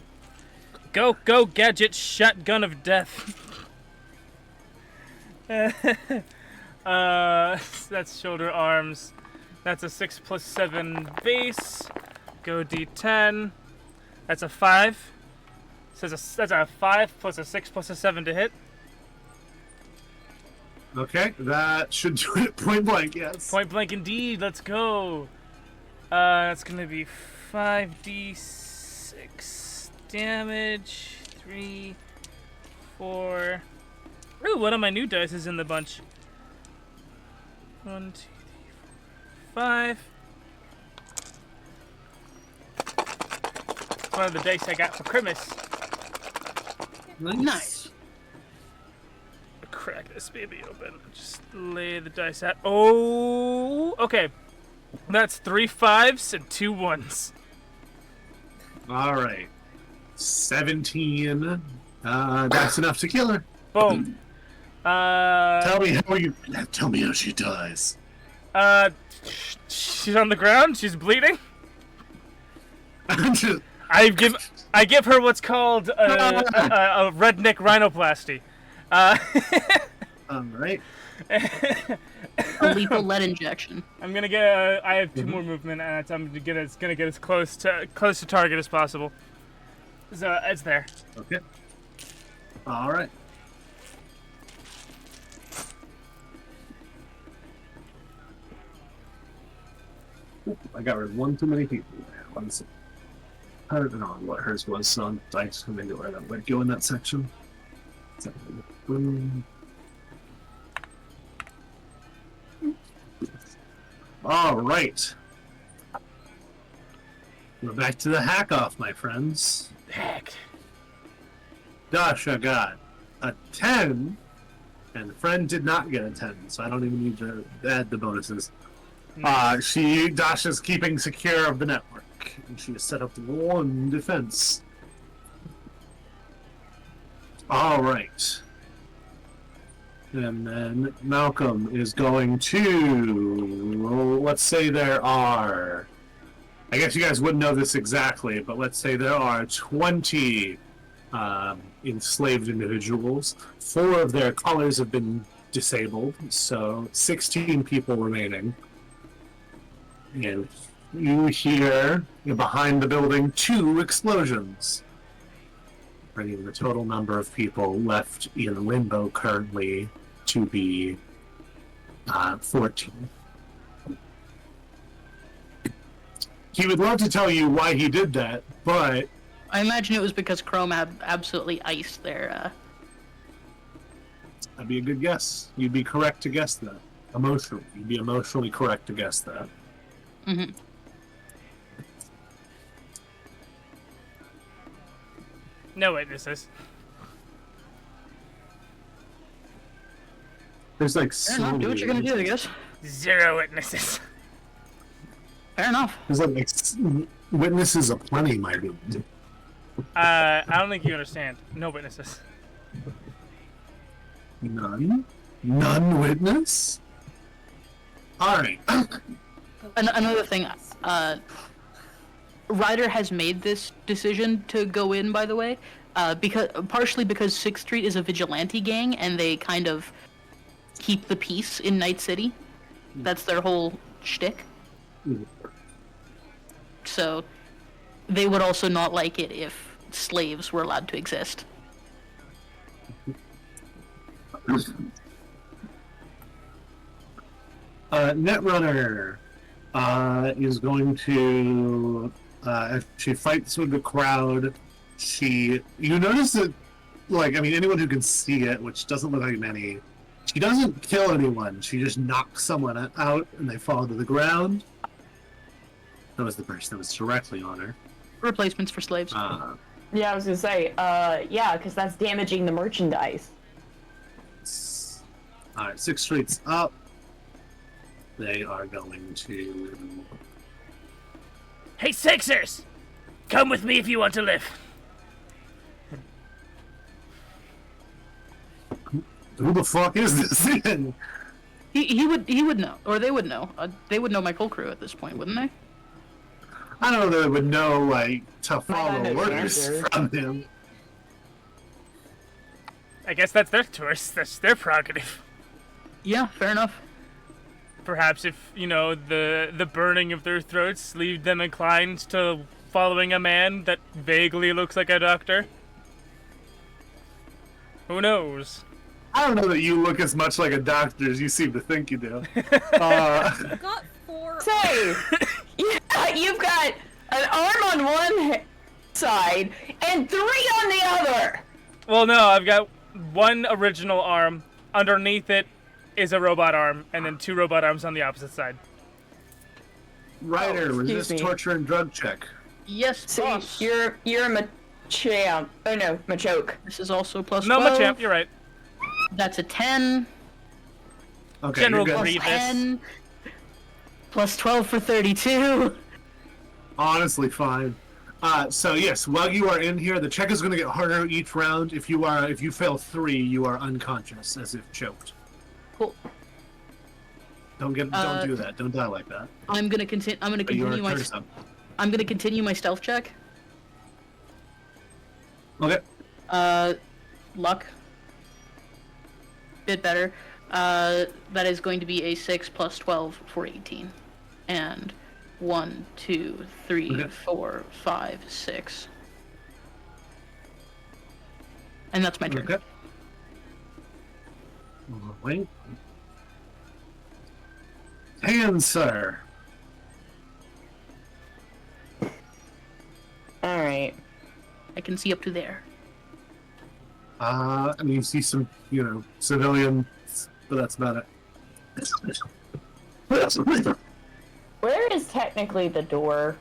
Go, gadget, shotgun of death. That's shoulder arms. That's a 6+7 base. Go D10. That's a 5. So that's a 5 plus a 6 plus a 7 to hit. Okay, that should do it point blank, yes. Point blank indeed. Let's go. That's gonna be 5d6 damage. 3, 4. Ooh, one of my new dice is in the bunch. 1, 2, 3, 4, 5. It's one of the dice I got for Christmas. Nice. Crack this baby open. Just lay the dice out. Oh, okay. That's 3 5s and 2 1s. All right. 17. That's enough to kill her. Boom. Tell me how she dies. She's on the ground. She's bleeding. Just- I give her what's called a redneck rhinoplasty. All right. A lethal lead injection. I'm gonna get. I have 2 more movement, and I'm gonna get as close to target as possible. So it's there. Okay. All right. Oop, I got rid of one too many people. One second. I don't know what hers was, so I just maybe where that would go in that section. Boom. All right. We're back to the hack off, my friends. Heck. Dasha God. a 10, and friend did not get a 10, so I don't even need to add the bonuses. Dasha's keeping secure of the network, and she has set up 1 defense. All right. And then Malcolm is going to, let's say there are, I guess you guys wouldn't know this exactly, but let's say there are 20 enslaved individuals. 4 of their collars have been disabled, so 16 people remaining. And you hear behind the building 2 explosions, bringing the total number of people left in limbo currently to be 14. He would love to tell you why he did that, but I imagine it was because Chrome had absolutely iced their. that'd be a good guess. You'd be correct to guess that. Emotionally, you'd be emotionally correct to guess that. Mm-hmm. No witnesses. There's like Fair enough. Do what you're gonna do, I guess. 0 witnesses. Fair enough. There's like witnesses aplenty, my dude. I don't think you understand. No witnesses. None? None witness? Alright. Another thing, Ryder has made this decision to go in, by the way, partially because 6th Street is a vigilante gang and they kind of keep the peace in Night City. That's their whole shtick. So they would also not like it if slaves were allowed to exist. Netrunner is going to if she fights with the crowd. You notice that, like, I mean, anyone who can see it, which doesn't look like many, she doesn't kill anyone. She just knocks someone out and they fall to the ground. That was the person that was directly on her. Replacements for slaves. Yeah, I was gonna say, yeah, because that's damaging the merchandise. Alright, 6 streets up. They are going to... Hey, Sixers! Come with me if you want to live. Who the fuck is this then? He would know, or they would know. They would know my whole crew at this point, wouldn't they? I don't know that they would know, like, to follow no orders answer. from him. I guess that's their choice. That's their prerogative. Yeah, fair enough. Perhaps if, you know, the burning of their throats leave them inclined to following a man that vaguely looks like a doctor. Who knows? I don't know that you look as much like a doctor as you seem to think you do. I've got 4. Say, you've got an arm on one side and 3 on the other. Well, no, I've got 1 original arm. Underneath it is a robot arm, and then 2 robot arms on the opposite side. Ryder, excuse resist me. torture and drug check. Yes, See, boss. you're a Machamp. Oh no, Machoke. This is also plus No, 12. Machamp, you're right. That's a 10. Okay, General you're good. Grievous. Read this. 10. Plus 12 for 32. Honestly, fine. So yes, while you are in here, the check is going to get harder each round. If you fail 3, you are unconscious, as if choked. Cool. Don't do that. Don't die like that. I'm gonna continue. I'm gonna But you are continue my. cursed up. I'm gonna continue my stealth check. Okay. Luck. Bit better. That is going to be a 6 plus 12 for 18, and 1, 2, 3, Okay. 4, 5, 6, and that's my turn. Okay. Wait. Hand, sir. All right. I can see up to there. I mean, you see some, civilians, but that's about it. Where is technically the door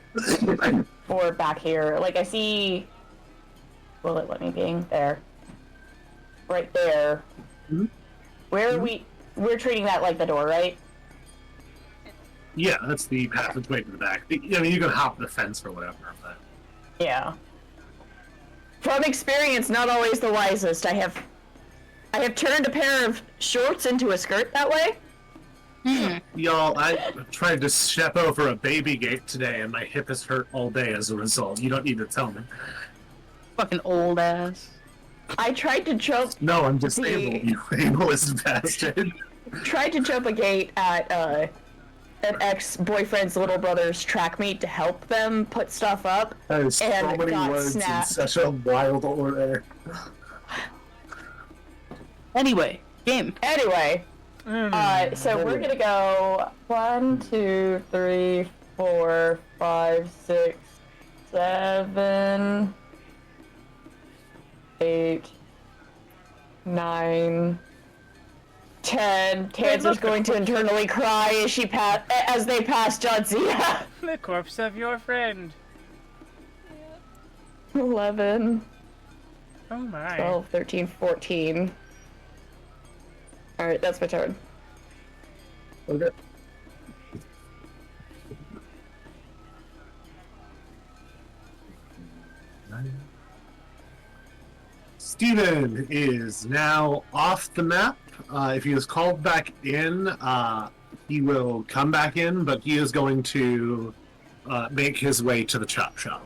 for back here? Like, I see... Will it let me being there? right there. Mm-hmm. Where are we? We're treating that like the door, right? Yeah, that's the passageway to the back. I mean, you can hop the fence or whatever, but... Yeah. From experience, not always the wisest. I have turned a pair of shorts into a skirt that way. Y'all, I tried to step over a baby gate today, and my hip has hurt all day as a result. You don't need to tell me. Fucking old ass. I tried to jump. No, I'm disabled, you ableist bastard. Tried to jump a gate at an ex-boyfriend's little brother's track meet to help them put stuff up. That is so and many got words snapped. in such a wild order. Anyway, game. Anyway, so we're gonna go 1, 2, 3, 4, 5, 6, 7, 8, 9, 10. Tanzer's going to internally cry as they pass Jadzia. The corpse of your friend. 11, Oh my. 12, 13, 14. Alright, that's my turn. Okay. Steven is now off the map. If he is called back in, he will come back in, but he is going to make his way to the chop shop.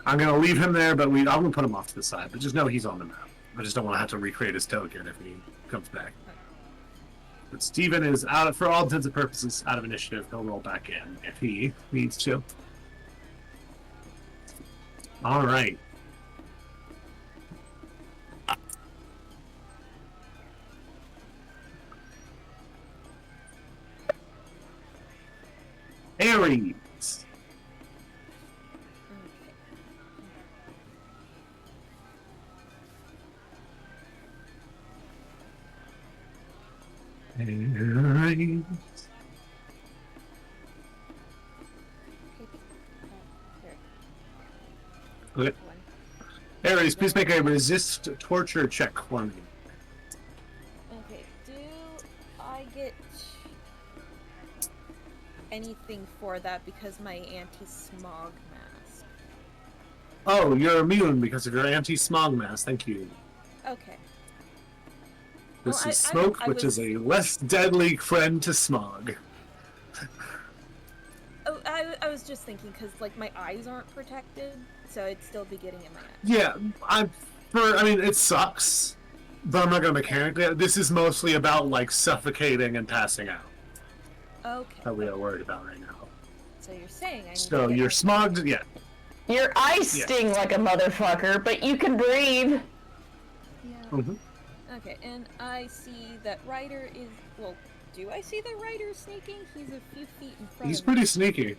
I'm going to leave him there, but I'm going to put him off to the side. But just know he's on the map. I just don't want to have to recreate his token if he comes back. But Steven is out, for all intents and purposes, out of initiative. He'll roll back in if he needs to. All right. Aries. Aries. Okay. Aries, please make a resist torture check for me. Okay, do I get anything for that because my anti-smog mask? Oh, you're immune because of your anti-smog mask. Thank you. Okay. This Well, is smoke, I which is was- a less deadly friend to smog. Oh, I was just thinking because like my eyes aren't protected, so I'd still be getting in my eyes. Yeah, I mean, it sucks, but I'm not gonna mechanically. This is mostly about like suffocating and passing out Okay. that we are worried about right now. So you're saying I need So to get you're my- smogged, yeah. Your eyes sting like a motherfucker, but you can breathe. Yeah. Mm-hmm. Okay, and I see that Ryder is. Well, do I see that Ryder sneaking? He's a few feet in front. He's of me. pretty sneaky.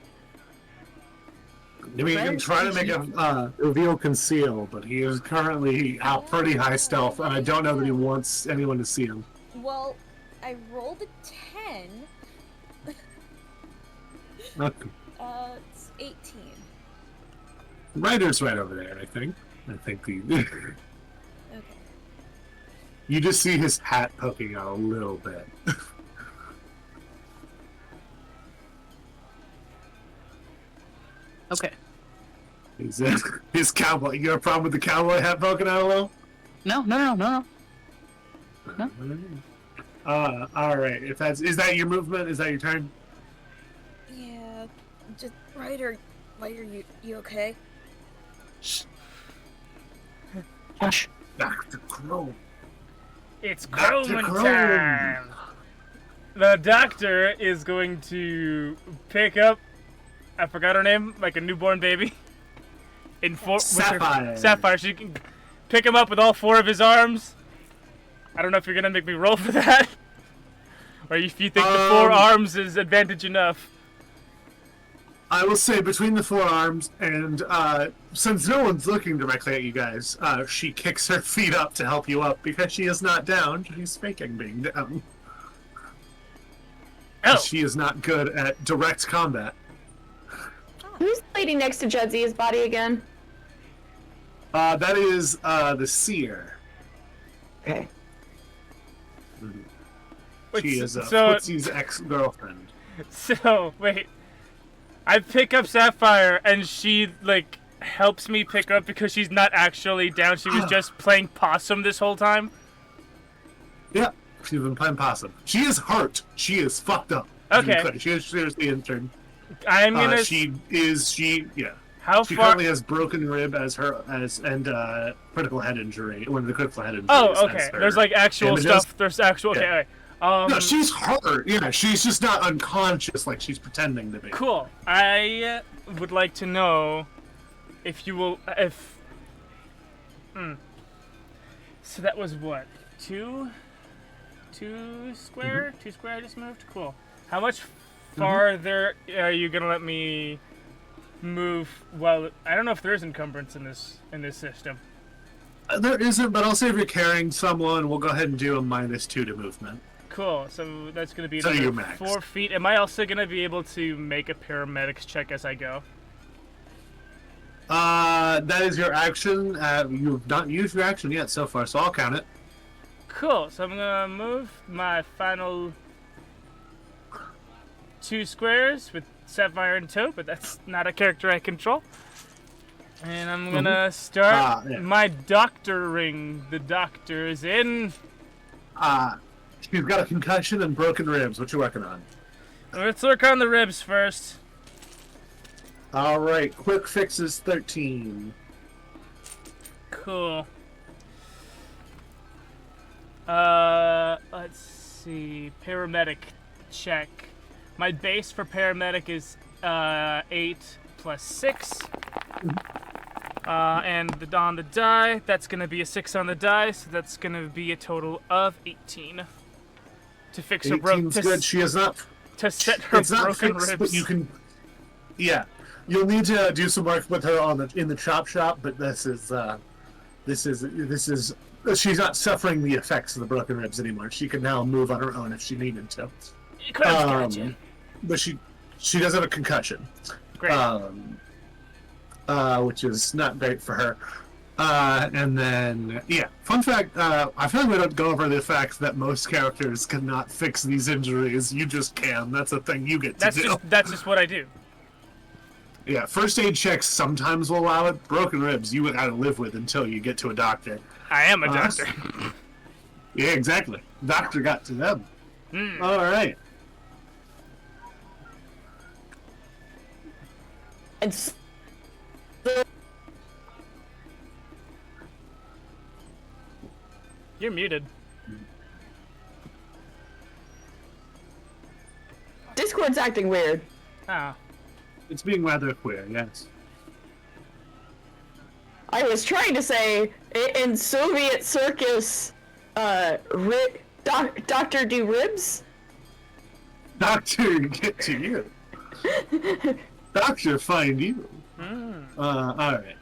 I mean, you can try to make a reveal conceal, but he is currently out pretty high stealth, and I don't know that he wants anyone to see him. Well, I rolled a 10. Okay. It's 18. Ryder's right over there, I think. I think the. Okay. You just see his hat poking out a little bit. Okay. His cowboy. You got a problem with the cowboy hat poking out a little? No. Alright. Is that your movement? Is that your turn? Yeah, just Ryder, you okay? Josh. Dr. Crow. It's Dr. Croman Crone. time! The doctor is going to pick up, I forgot her name, like a newborn baby. With her- Sapphire. Sapphire. She can pick him up with all 4 of his arms. I don't know if you're gonna make me roll for that. Or if you think the 4 arms is advantage enough. I will say between the 4 arms, and since no one's looking directly at you guys, she kicks her feet up to help you up because she is not down. She's faking being down. Oh, She is not good at direct combat. Who's the lady next to Jadzia's body again? That is the seer. Okay. She is so- Footsie's ex-girlfriend. So, wait. I pick up Sapphire, and she, like, helps me pick her up because she's not actually down. She was just playing possum this whole time. Yeah, she's been playing possum. She is hurt. She is fucked up. Okay. She is seriously injured. I'm gonna... How far... She currently has broken rib and critical head injury. One of the critical head injuries. Oh, okay. There's, like, actual damages. stuff. There's actual... Okay, Yeah. alright. No, she's hurt. Yeah, she's just not unconscious like she's pretending to be. Cool. I would like to know if you will... So that was what? Two square? 2 square I just moved? Cool. How much farther are you gonna let me move? Well, I don't know if there is encumbrance in this system. There isn't, but also if you're carrying someone, we'll go ahead and do a -2 to movement. Cool. So that's gonna be So you're another maxed. 4 feet. Am I also gonna be able to make a paramedics check as I go? That is your action. You've not used your action yet so far, so I'll count it. Cool. So I'm gonna move my final 2 squares with Sapphire in tow, but that's not a character I control. And I'm gonna start my doctoring. The doctor is in. She's got a concussion and broken ribs. What you working on? Let's work on the ribs first. All right, quick fixes 13. Cool. Let's see. Paramedic check. My base for paramedic is 8 plus 6. And on the die, that's gonna be a 6 on the die, so that's gonna be a total of 18. To fix her broken. 18's good. She is not. To set her It's not broken fixed, ribs. but you can. Yeah, you'll need to do some work with her in the chop shop. But this is. She's not suffering the effects of the broken ribs anymore. She can now move on her own if she needed to. But she does have a concussion. Great. Which is not great for her. And then, fun fact, I feel like we don't go over the fact that most characters cannot fix these injuries. You just can. That's a thing you get to do. That's just what I do. Yeah, first aid checks sometimes will allow it. Broken ribs, you gotta live with until you get to a doctor. I am a doctor. Yeah, exactly. Doctor got to them. All right. And You're muted. Discord's acting weird. Ah. It's being rather queer, yes. I was trying to say, in Soviet circus, doctor do ribs? Doctor, get to you. Doctor, find you. Alright.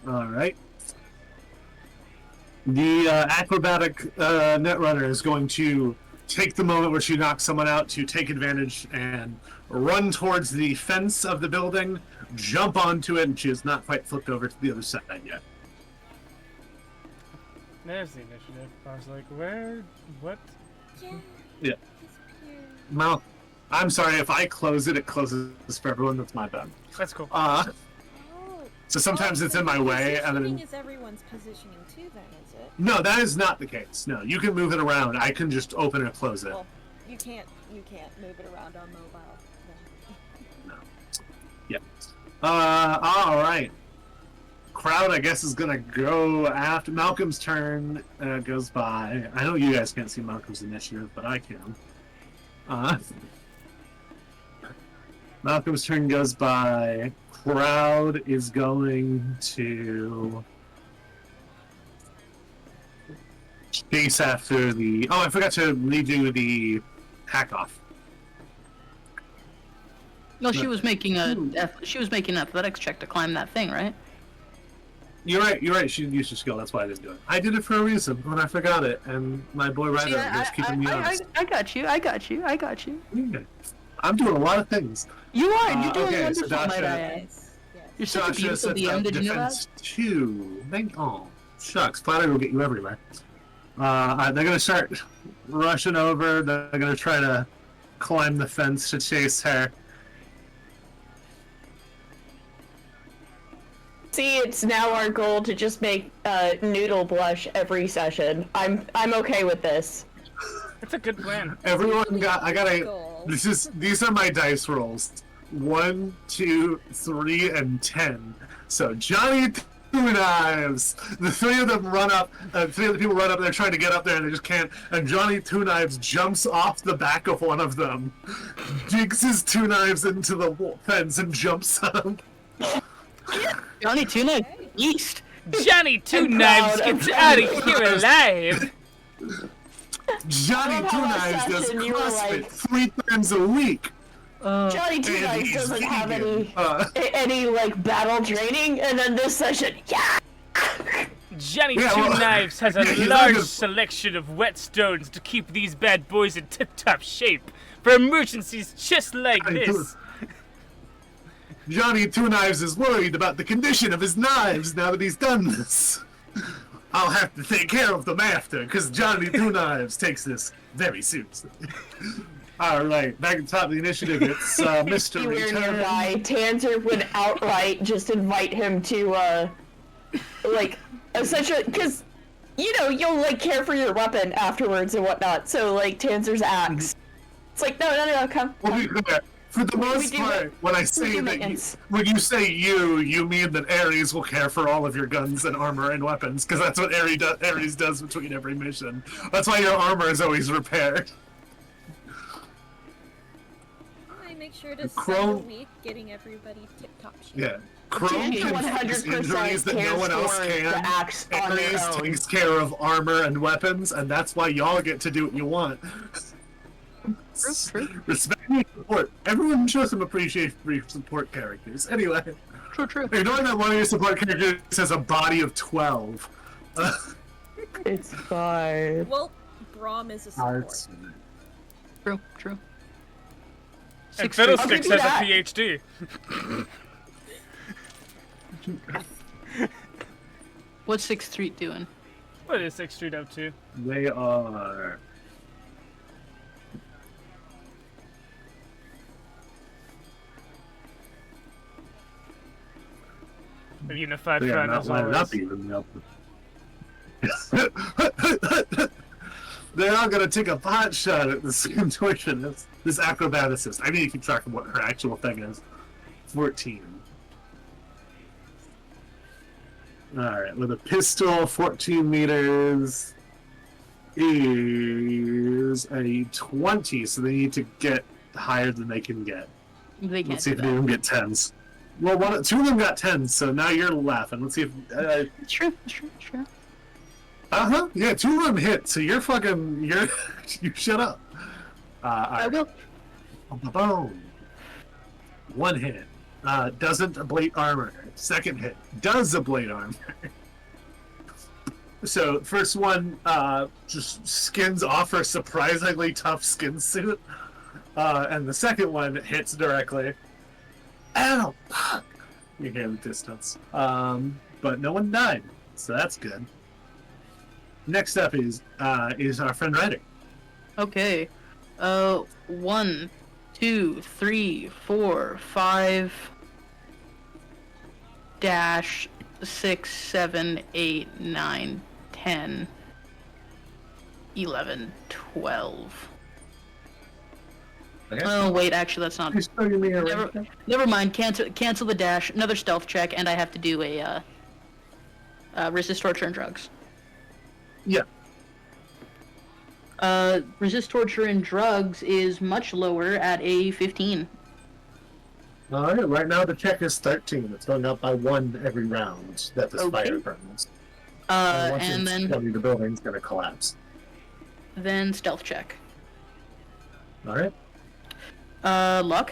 Alright. The acrobatic netrunner is going to take the moment where she knocks someone out to take advantage and run towards the fence of the building, jump onto it, and she has not quite flipped over to the other side yet. There's the initiative. I was like, where? What? Yeah. Mal, I'm sorry, if I close it, it closes for everyone. That's my bad. That's cool. So sometimes it's in my way, and then... is everyone's positioning too, then, is it? No, that is not the case. No, you can move it around. I can just open or close it. Well, you can't move it around on mobile. No. Yeah. Alright. Crowd, I guess, is gonna go after Malcolm's turn goes by. I know you guys can't see Malcolm's initiative, but I can. Malcolm's turn goes by. Crowd is going to chase after the... Oh, I forgot to redo the hack-off. No, she was making an athletics check to climb that thing, right? You're right. She used her skill. That's why I didn't do it. I did it for a reason, and I forgot it. And my boy Ryder is keeping me honest. I got you. Yeah. I'm doing a lot of things. You are. You're doing okay, wonderful, so might I Dasha, add. You're such a Dasha beautiful sets DM. up Did you know that? defense 2. shucks, flattery will get you everywhere. They're gonna start rushing over. They're gonna try to climb the fence to chase her. See, it's now our goal to just make Noodle blush every session. I'm okay with this. That's a good plan. Everyone got. Goal. These are my dice rolls. 1, 2, 3, and 10. So Johnny Two Knives. The three of them run up. Three of the people run up. They're trying to get up there and they just can't. And Johnny Two Knives jumps off the back of one of them, jigs his two knives into the fence, and jumps up. Johnny Two Knives East. Johnny Two Knives gets out of here alive. Johnny Two Knives does session you were CrossFit like- 3 times a week. Johnny Two And Knives he's doesn't have vegan. any like battle training, and then this session, yeah. Johnny Yeah, Two well, Knives has a he's large like a- selection of whetstones to keep these bad boys in tip-top shape for emergencies just like Johnny this. Johnny Two Knives is worried about the condition of his knives now that he's done this. I'll have to take care of them after, because Johnny Two Knives takes this very seriously. Alright, back at the top of the initiative, it's Mr. He were Return. nearby. Tanzer would outright just invite him to, like, essentially, because, you know, you'll, like, care for your weapon afterwards and whatnot, so, like, Tanzer's axe. It's like, no, come. Well, be clear, for the most do part, when I say do that, maintenance. when you say you mean that Ares will care for all of your guns and armor and weapons, because that's what Ares does between every mission. That's why your armor is always repaired. I make sure to Crow- spend a week getting everybody tip-top shape. Yeah. Chrome Tanzer can fix 100% injuries that no one else cares for can. the axe on their Ares own. takes care of armor and weapons, and that's why y'all get to do what you want. True. Respect and support. Everyone show some appreciation for your support characters. Anyway, True. ignoring that one of your support characters has a body of 12. It's fine. Well, Braum is a support. True. And 6 Street. Fiddlesticks I'll has give a you PhD. What's 6th Street doing? What is 6th Street up to? They are. A unified They are front not as lining always. up even. They're all gonna take a pot shot at this contortionist, this acrobaticist. I need to keep track of what her actual thing is. 14. Alright, with a pistol, 14 meters is a 20, so they need to get higher than they can get. They can't Let's see do if any of them get 10s. Well, two of them got 10s, so now you're laughing. Let's see if... that. True. Uh-huh, yeah, 2 of them hit, so you're fucking... you shut up. I will. Boom. 1 hit. Doesn't ablate armor. 2nd hit. Does ablate armor. So, first one, just skins off her surprisingly tough skin suit. And the 2nd one hits directly. Ow! Fuck! You hear the distance. But no one died, so that's good. Next up is our friend Ryder. Okay. 1, 2, 3, 4, 5 dash 6, 7, 8, 9, 10, 11, 12. Okay. Oh wait, actually that's not. Please show me a range. Never mind. Cancel the dash. Another stealth check, and I have to do a resist torture and drugs. Yeah. Resist torture and drugs is much lower at a 15. Alright, right now the check is 13. It's going up by 1 every round that this Okay. fire burns. Once And it's then 20, the building's gonna collapse. stealth check. Alright. Luck.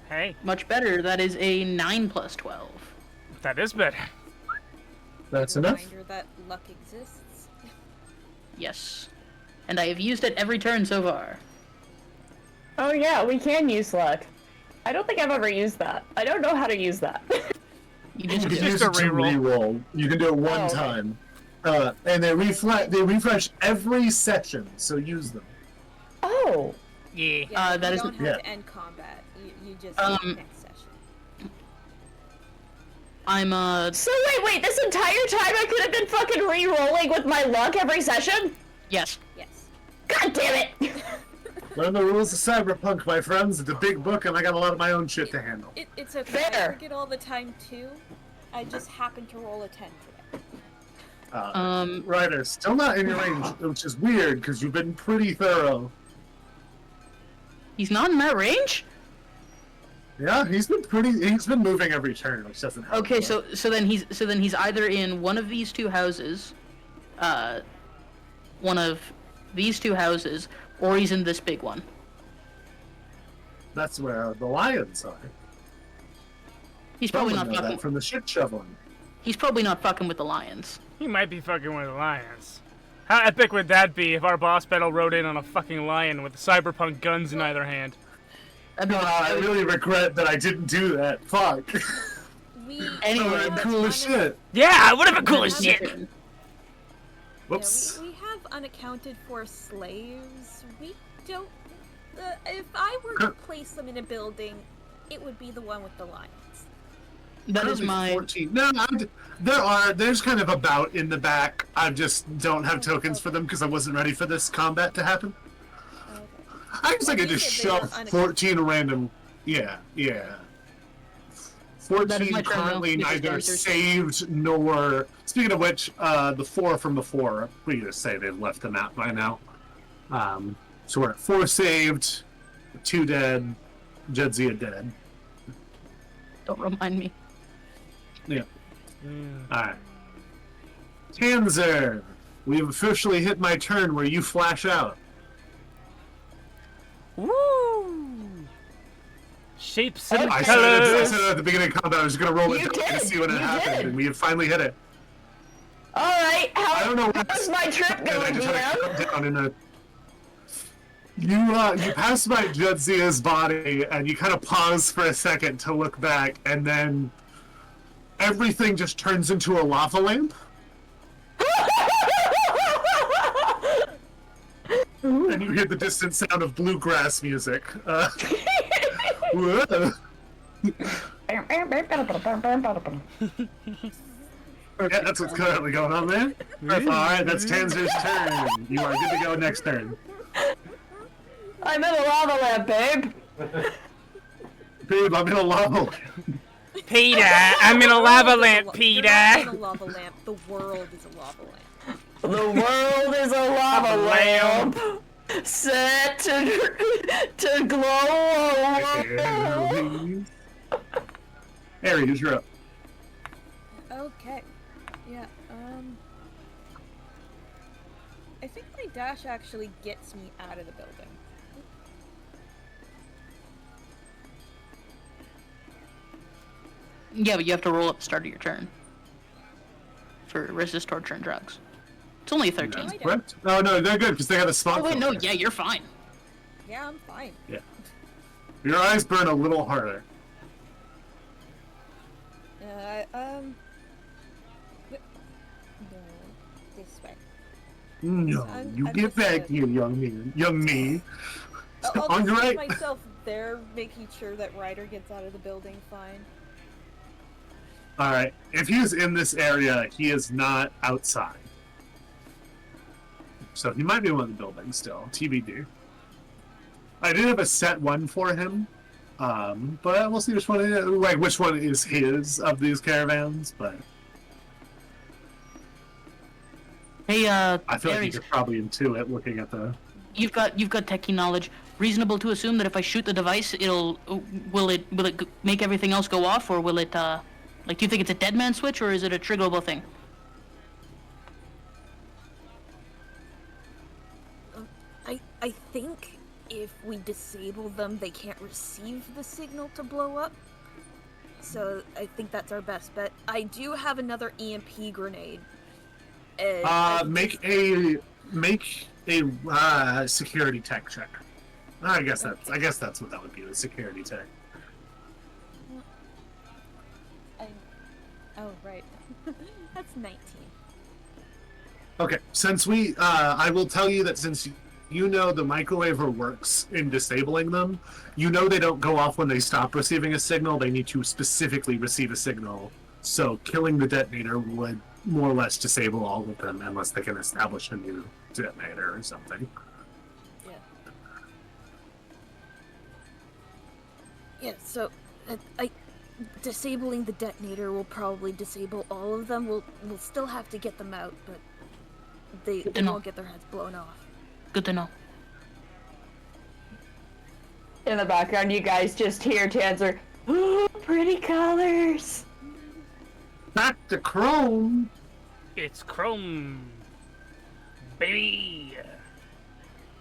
Hey, Much better. That is a 9 plus 12. that is better. That's enough. Reminder that luck exists. Yes. And I have used it every turn so far. Oh yeah, we can use luck. I don't think I've ever used that. I don't know how to use that. You You just can do. use a it to reroll. reroll. You can do it one Oh, okay. time. And they refresh every session, so use them. Oh. Yeah. Yeah, that you is- don't have yeah. to end combat. You just next session. I'm So wait, this entire time I could have been fucking re-rolling with my luck every session? yes. Yes. God damn it! Learn the rules of Cyberpunk, my friends. It's a big book, and I got a lot of my own shit to handle. It's okay. I Fair. forget all the time too. I just happened to roll a 10 today. Ryder, still not in your range, which is weird, because you've been pretty thorough. He's not in that range? Yeah, he's been moving every turn, which doesn't help. Okay, so then he's either in one of these two houses, or he's in this big one. That's where the lions are. He's probably Someone not know that fucking. from the shit shoveling. He's probably not fucking with the lions. He might be fucking with lions. How epic would that be if our boss battle rode in on a fucking lion with cyberpunk guns in either hand? That'd be I really regret that I didn't do that. Fuck. We Anyway, Oh, have cool as shit. Yeah, it would have been cool as Yeah, shit. Whoops. we have unaccounted for slaves. We don't. If I were to place them in a building, it would be the one with the lions. That is Currently my. 14. No, there's kind of a bout in the back. I just don't have tokens for them because I wasn't ready for this combat to happen. Okay. I guess I Well, could you just said they were shove unaccounted. 14 random. Yeah. That is 14 my turn, currently though. neither This is saved nor. Speaking of which, the 4 from before, we just say they've left the map by now. So we're at 4 saved, 2 dead, Jedzia dead. Don't remind me. Yeah. Alright. Tanzer, we have officially hit my turn where you flash out. Woo! Shapes and I colors. said at the beginning of combat I was going to roll it You down and did, see when it you happened, did. and we have finally hit it. Alright, I don't know how's my trip And I going, just had to DM? come down in a. You pass by Judzia's body and you kind of pause for a second to look back, and then everything just turns into a lava lamp. And you hear the distant sound of bluegrass music. Whoa. Yeah, that's what's currently going on there. Alright, that's Tanzer's turn. You are good to go next turn. I'm in a lava lamp, babe. Babe, I'm in a lava lamp. Peter, I'm in a lava lamp, You're Peter. not in a lava lamp. The world is a lava lamp. The world is a lava lamp. Set to glow. Aries, you're up. Okay. Yeah, I think my dash actually gets me out of the building. Yeah, but you have to roll at the start of your turn. For resist torture and drugs. It's only a 13. That's Correct? Oh, no, they're good because they have a spot. Oh wait, no, filter. yeah, you're fine. Yeah, I'm fine. Yeah. Your eyes burn a little harder. No, this way. No, I'm- you I'm get just back a- here, young man. Young me. I'll On just your leave right. myself there, making sure that Ryder gets out of the building fine. Alright, if he is in this area, he is not outside. So he might be in one of the buildings still, TBD. I did have a set one for him, but we'll see which one which one is his of these caravans, but Hey, I feel like you Aries, could probably intuit looking at the... you've got techie knowledge. Reasonable to assume that if I shoot the device, will it make everything else go off, or will it like, do you think it's a dead man switch, or is it a triggerable thing? I think if we disable them, they can't receive the signal to blow up. So I think that's our best bet. I do have another EMP grenade. Make a security tech check. I guess that's what that would be, a security tech. Oh, right. That's 19. Okay, since I will tell you that since you know the microwaver works in disabling them, you know they don't go off when they stop receiving a signal. They need to specifically receive a signal. So killing the detonator would more or less disable all of them unless they can establish a new detonator or something. Yeah. Yeah, so disabling the detonator will probably disable all of them. We'll still have to get them out, but they won't get their heads blown off. Good to know. In the background, you guys just hear Tanzer, ooh, pretty colors. Back to Chrome. It's Chrome, baby.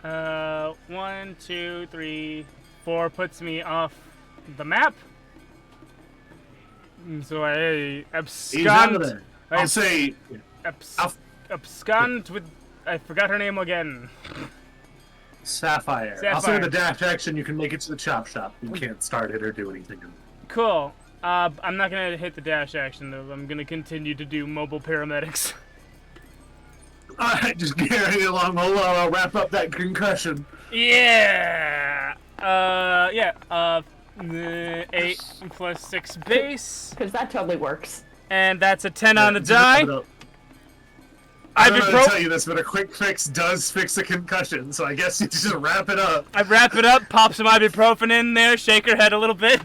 1, 2, 3, 4 puts me off the map. So I He's out of abscond. there. I'll say... Abscond with. I forgot her name again. Sapphire. Also, with the dash action, you can make it to the chop shop. You can't start it or do anything. Cool. I'm not gonna hit the dash action though. I'm gonna continue to do mobile paramedics. Alright, just carry it along. Hold on, I'll wrap up that concussion. Yeah. 8 plus 6 base. Because that totally works. And that's a 10 on the die. I don't know to tell you this, but a quick fix does fix a concussion, so I guess you just wrap it up. I wrap it up, pop some ibuprofen in there, shake her head a little bit.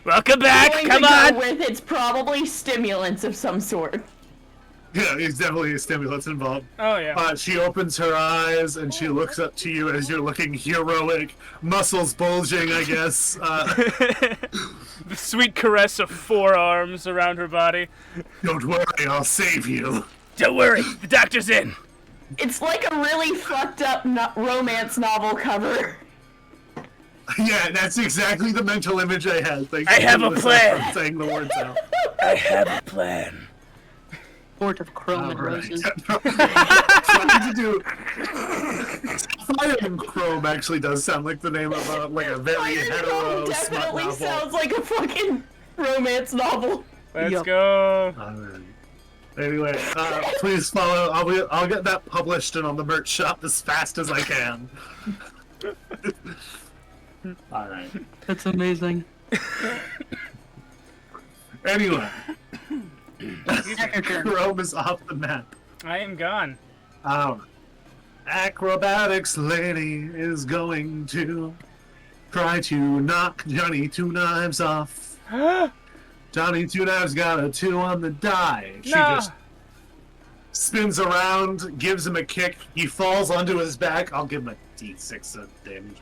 Welcome back, come on! With it's probably stimulants of some sort. Yeah, there's definitely a stimulus involved. Oh, yeah. She opens her eyes and she looks up to you as you're looking heroic, muscles bulging, I guess. The sweet caress of forearms around her body. Don't worry, I'll save you. Don't worry, the doctor's in. It's like a really fucked up romance novel cover. Yeah, that's exactly the mental image I had. I have a plan. Saying the words out. I have a plan. Port of Chrome and Roses. Trying to do... Fire and Chrome actually does sound like the name of a very hetero smut definitely novel. sounds like a fucking romance novel. Let's go. Anyway, please follow. I'll get that published and on the merch shop as fast as I can. All right. That's amazing. Anyway, Chrome is off the map. I am gone. Acrobatics lady is going to try to knock Johnny Two Knives off. Johnny Two Knives got a 2 on the die. She just spins around, gives him a kick. He falls onto his back. I'll give him a D6 of damage.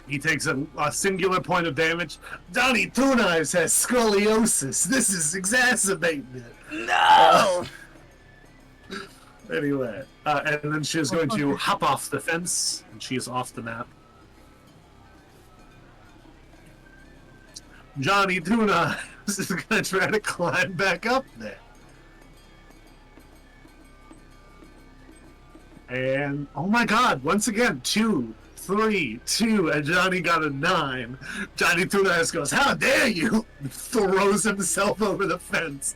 He takes a singular point of damage. Johnny Two Knives has scoliosis. This is exacerbating it. No! Anyway, and then she is going to hop off the fence, and she is off the map. Johnny Two Knives is going to try to climb back up there. And, oh my god, once again, 2, 3, 2, and Johnny got a 9. Johnny Two Knives goes, how dare you! Throws himself over the fence.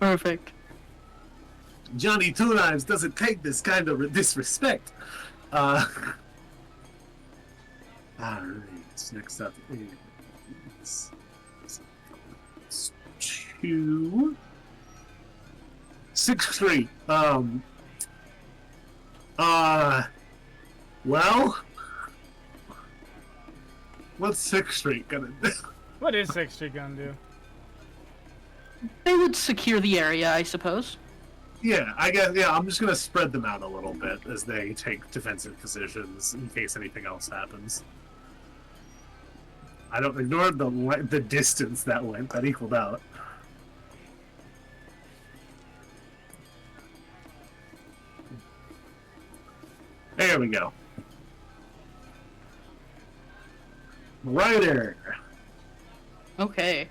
Perfect. Johnny Two Knives doesn't take this kind of disrespect. Alright, next up is 2 6 3. Well, what's 6th Street gonna do? What is 6th Street gonna do? They would secure the area, I suppose. Yeah, I guess. Yeah, I'm just gonna spread them out a little bit as they take defensive positions in case anything else happens. I don't ignore the distance that went. That equaled out. There we go. Ryder. Okay.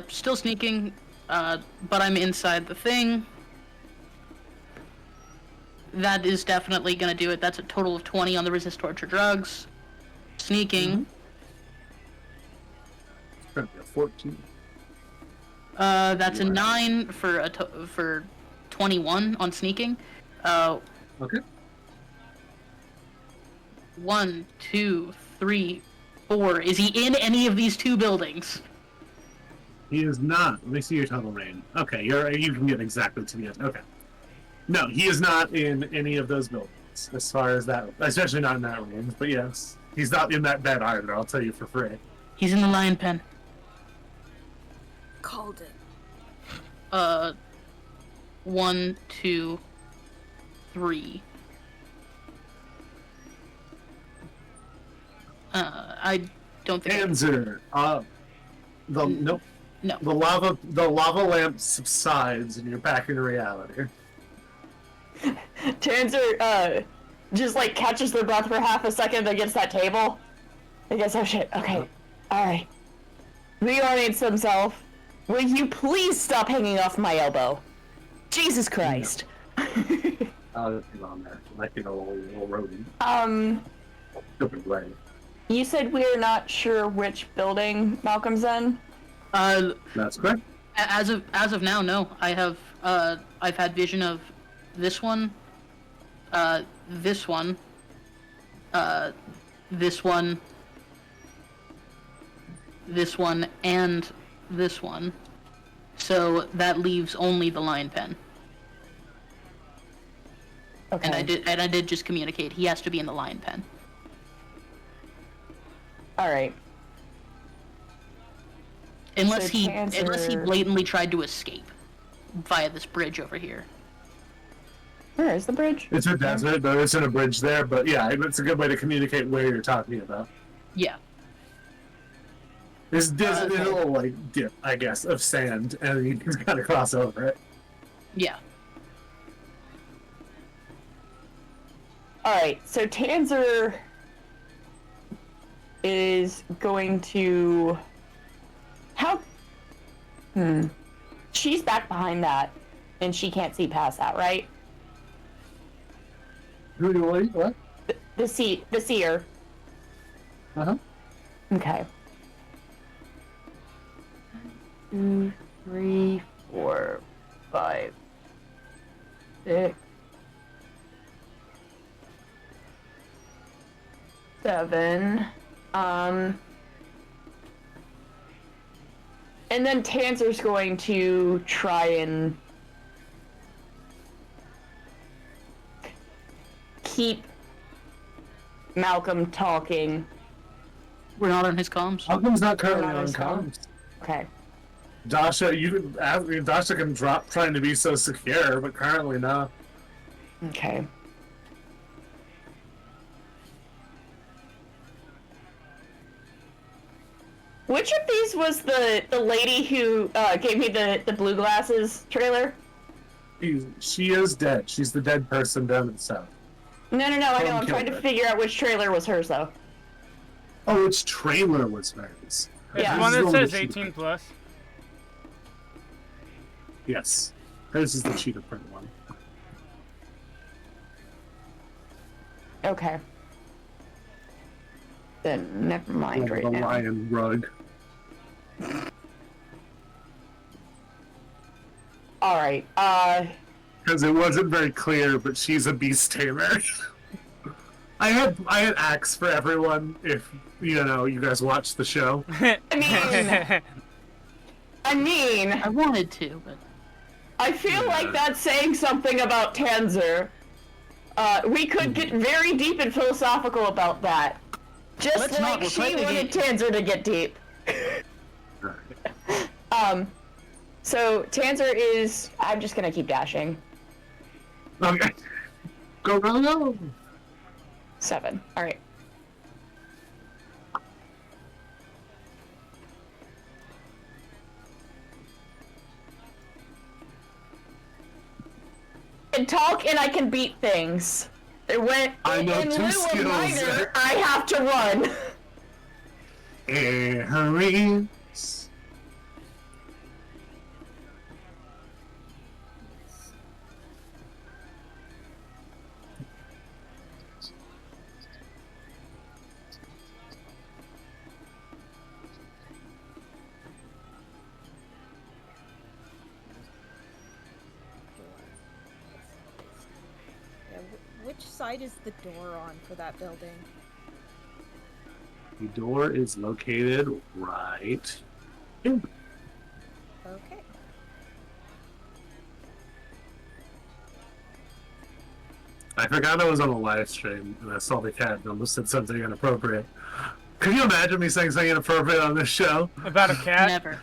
Still sneaking, but I'm inside the thing. That is definitely gonna do it. That's a total of 20 on the resist torture drugs. Sneaking. gonna be a 14. That's a 9 for 21 on sneaking. Okay. 1, 2, 3, 4. Is he in any of these 2 buildings? He is not. Let me see your tunnel range. Okay, you can get exactly to the end. Okay. No, he is not in any of those buildings, as far as that, especially not in that range. But yes, he's not in that bed either. I'll tell you for free. He's in the lion pen. Called it. 1, 2, 3. I don't think. Panzer, nope. No. The lava lamp subsides, and you're back in reality. Tanzer, just like catches their breath for half a second against that table. I guess, oh shit, okay. Alright. Reorients himself. Will you please stop hanging off my elbow? Jesus Christ. On there, like a little rodent. Stupid way. You said we're not sure which building Malcolm's in? That's correct. As of now, no. I've had vision of this one, this one, this one, this one, and this one. So that leaves only the lion pen. Okay. And I did just communicate. He has to be in the lion pen. Alright. Unless So he Tanzer- blatantly tried to escape via this bridge over here. Where is the bridge? It's a desert, but it's in a bridge there. But yeah, it's a good way to communicate where you're talking about. Yeah. There's a little like dip, I guess, of sand, and you can kind of cross over it. Yeah. Alright, so Tanzer is going to... She's back behind that, and she can't see past that, right? Who do you what? The seer. Uh-huh. Okay. 2, 3, 4, 5, 6, 7. And then Tanzer's going to try and keep Malcolm talking. We're not on his comms. Malcolm's not currently Not on his comms. Okay. Dasha, Dasha can drop trying to be so secure, but currently not. Okay. Which of these was the lady who gave me the blue glasses trailer? She is dead. She's the dead person down in the south. No, I know. From I'm trying to Kilmer. figure out which trailer was hers, though. Oh, which trailer was hers? It's Yeah. the one This that is the says one 18 plus. Yes. Hers is the cheetah print one. Okay. Then never mind Like right the now. lion rug. Alright, Because it wasn't very clear, but she's a beast tamer. I had acts for everyone if you guys watched the show. I mean, I wanted to, but I feel like that's saying something about Tanzer. We could get very deep and philosophical about that. Just Let's not, like we're she playing the wanted game. Tanzer to get deep. So Tanzer is... I'm just gonna keep dashing. Okay. Go. 7. Alright. I can talk and I can beat things. When I know in two lieu of skills. minor, I have to run. Aries. side is the door on for that building? The door is located right here. Okay. I forgot I was on a live stream and I saw the cat and almost said something inappropriate. Could you imagine me saying something inappropriate on this show? About a cat? Never.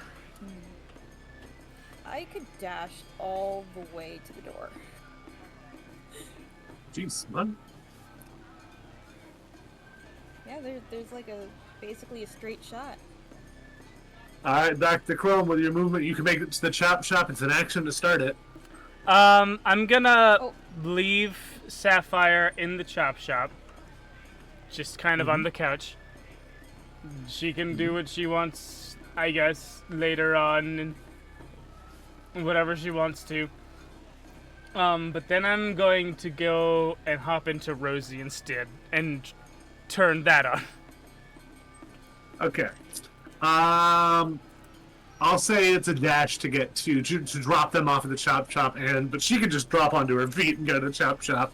I could dash all the way to the door. Jeez, man. Yeah, there's like basically a straight shot. Alright, Dr. Chrome, with your movement, you can make it to the chop shop. It's an action to start it. I'm gonna Oh. leave Sapphire in the chop shop. Just kind of on the couch. She can do what she wants, I guess, later on, and whatever she wants to. But then I'm going to go and hop into Rosie instead, and turn that on. Okay. I'll say it's a dash to get to drop them off at the chop shop, but she could just drop onto her feet and go to the chop shop.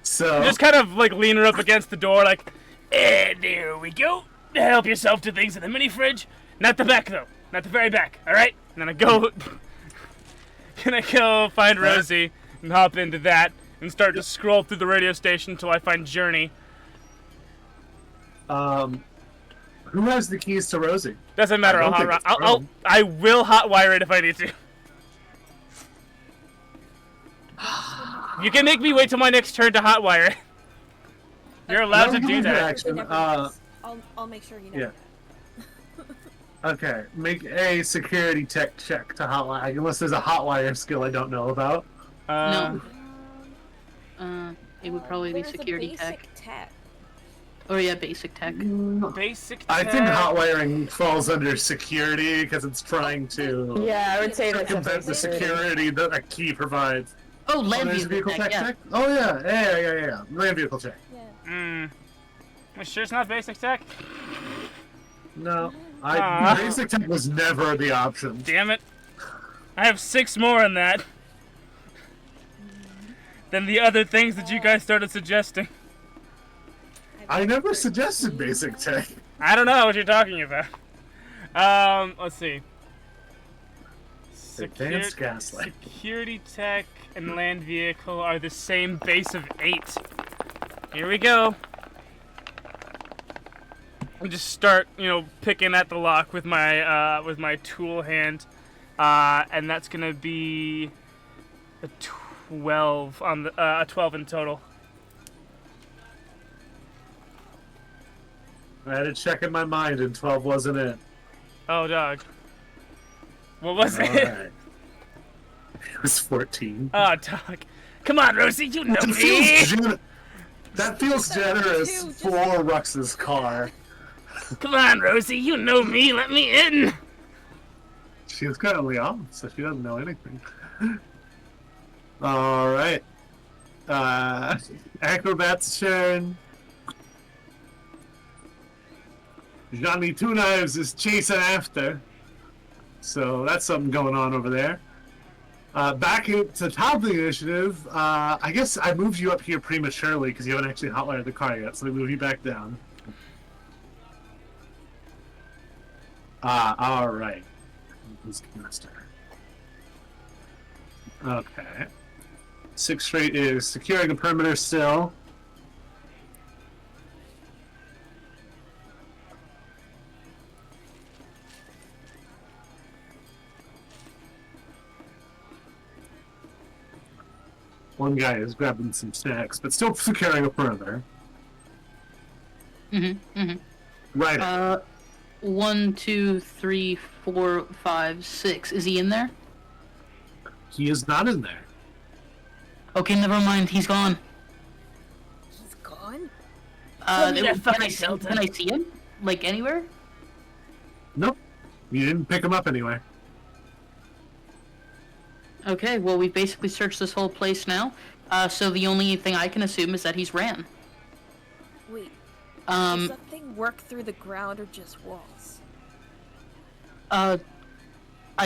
So Just kind of like lean her up against the door, like, there we go. Help yourself to things in the mini fridge. Not the back though, not the very back. All right. And then I go, can I go find Rosie and hop into that and start to scroll through the radio station until I find Journey. who has the keys to Rosie? Doesn't matter. I don't think it's Chrome. I will hotwire it if I need to. You can make me wait till my next turn to hotwire it. You're allowed to do that. Action. I'll make sure you know. Yeah. Okay, make a security tech check to hotwire, unless there's a hotwire skill I don't know about. No. It would probably be There's a security basic tech. Or yeah, basic tech. Basic. I think tech. hotwiring falls under security because it's trying to Yeah, I would say that's circumvent the security that a key provides. Oh, land there's vehicle tech, yeah. check? Oh yeah. Land vehicle check. Yeah. You sure it's not basic tech? No. Aw. Basic tech was never the option. Damn it. I have 6 more in that. Than the other things that you guys started suggesting. I never suggested basic tech. I don't know what you're talking about. Let's see. Advanced gaslight. Security tech and land vehicle are the same base of 8. Here we go. I just start, picking at the lock with my tool hand, and that's gonna be a 12 on the a 12 in total. I had a check in my mind and 12 wasn't it. Oh, dog. What was it? Alright. It was 14. Oh, dog. Come on, Rosie, you know That feels generous for Rux's car. Come on, Rosie, you know me. Let me in. She was currently off, so she doesn't know anything. Alright. Acrobat's turn. Johnny Two Knives is chasing after. So that's something going on over there. Back to the top of the initiative, I guess I moved you up here prematurely because you haven't actually hotwired the car yet, so we move you back down. Alright. Who's master? Okay. 6th straight is securing the perimeter still. One guy is grabbing some snacks, but still securing a perimeter. Right. 1, 2, 3, 4, 5, 6. Is he in there? He is not in there. Okay, never mind. He's gone. He's gone? Can I see him? Like, anywhere? Nope. You didn't pick him up anyway. Okay, well, we've basically searched this whole place now. So the only thing I can assume is that he's ran. Wait. Does that thing work through the ground or just walls? I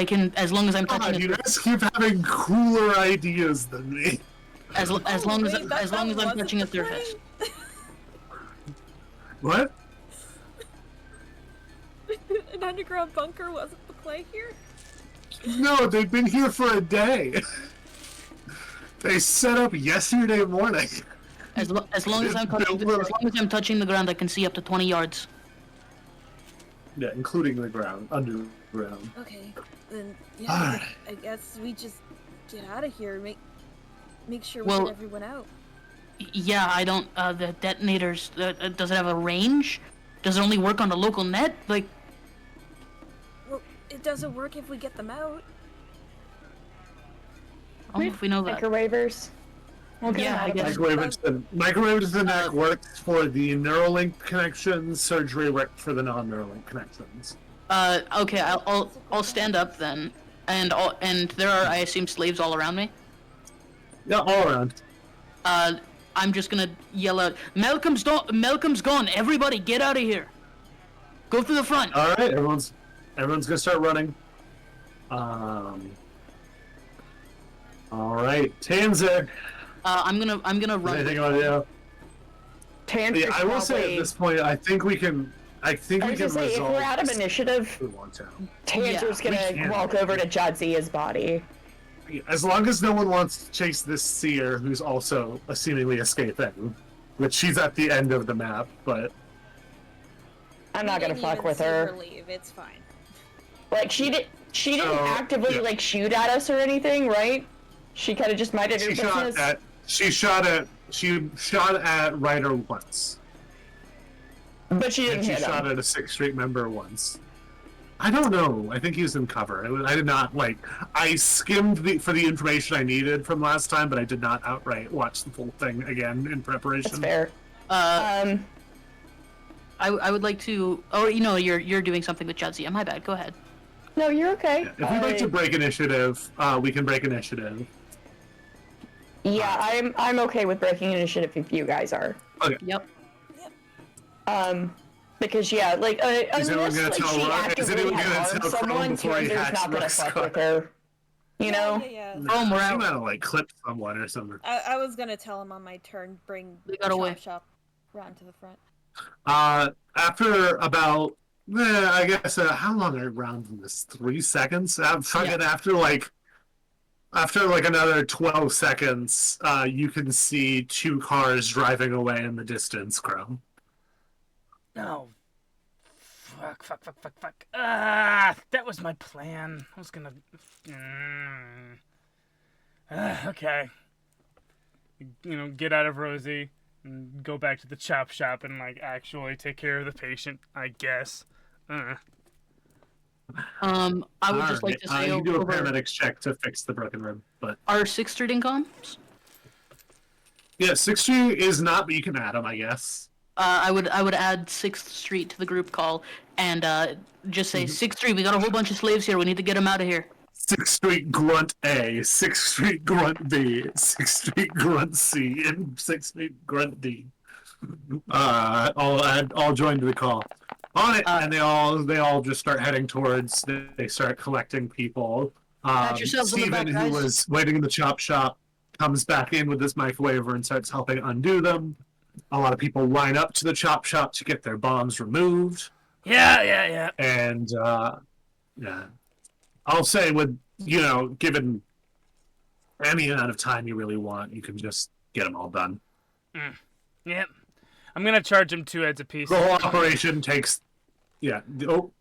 can, as long as I'm touching God, it. you guys keep having cooler ideas than me. As long as wait, as long as I'm wasn't touching the a surface. plan? What? An underground bunker wasn't the play here? No, they've been here for a day. They set up yesterday morning. As long as I'm touching the ground, I can see up to 20 yards. Yeah, including the ground, underground. Okay, then yeah, Alright. I guess we just get out of here. Make sure we Well- get everyone out. Yeah, I don't. The detonators. Does it have a range? Does it only work on the local net? Like, Well, it doesn't work if we get them out. I don't know if we know that. Microwavers. We'll get Yeah, them out I of guess. there. Microwave to the neck works for the Neuralink connections. Surgery works for the non-Neuralink connections. Okay, I'll stand up then, and there are, I assume, slaves all around me. Yeah, all around. I'm just gonna yell out, Malcolm's gone. Everybody, get out of here. Go through the front. All right, everyone's gonna start running. All right, Tanzer. I'm gonna run. Anything you want to do? Tantric Yeah, I will say probably- at this point, I think we can. I was gonna say, if we're out of initiative, if we want to. Tanzer's we gonna can. walk over to Jadzia's body. As long as no one wants to chase this seer, who's also seemingly escaping, which she's at the end of the map, but I'm not gonna Didn't fuck even with see her. Leave. It's fine. Like she didn't So, actively yeah. like shoot at us or anything, right? She kind of just minded her business. she shot at Ryder once, But she didn't and she hit shot him. at a 6th Street member once. I don't know. I think he was in cover. I did not I skimmed for the information I needed from last time, but I did not outright watch the full thing again in preparation. That's fair. I would like to. Oh, you're doing something with Jadzia. My bad. Go ahead. No, you're okay. If we'd like to break initiative, we can break initiative. Yeah, I'm okay with breaking initiative if you guys are. Okay. Yep. Because yeah, like Is anyone unless gonna like tell she Ryan- is actively anyone had gonna harmed tell Chrome someone, before he Tanzer's hacks not gonna Rook's fuck car? with her. You know? Yeah. Oh, we're You out. might have clipped someone or something. I was gonna tell him on my turn. Bring They got away. Shop round to the front. After about, I guess, how long are rounds in this? 3 seconds? After another 12 seconds, you can see 2 cars driving away in the distance, Chrome. No. Fuck. Ah, that was my plan. I was gonna. Okay. Get out of Rosie and go back to the chop shop and actually take care of the patient. I guess. I would just like to say you do a over paramedics check to fix the broken rib, but our 6th Street incomes. yeah, 6th Street is not, but you can add them, I guess. I would add 6th Street to the group call and just say 6th Street. We got a whole bunch of slaves here. We need to get them out of here. 6th Street Grunt A, 6th Street Grunt B, 6th Street Grunt C, and 6th Street Grunt D. All joined the call. On it, and they all just start heading towards. They start collecting people. Pat yourselves on the Steven, back, who guys. was waiting in the chop shop, comes back in with this microwaver and starts helping undo them. A lot of people line up to the chop shop to get their bombs removed. Yeah. And yeah, I'll say given any amount of time you really want, you can just get them all done. Yep. I'm gonna charge him 2 heads apiece. The whole operation takes, 2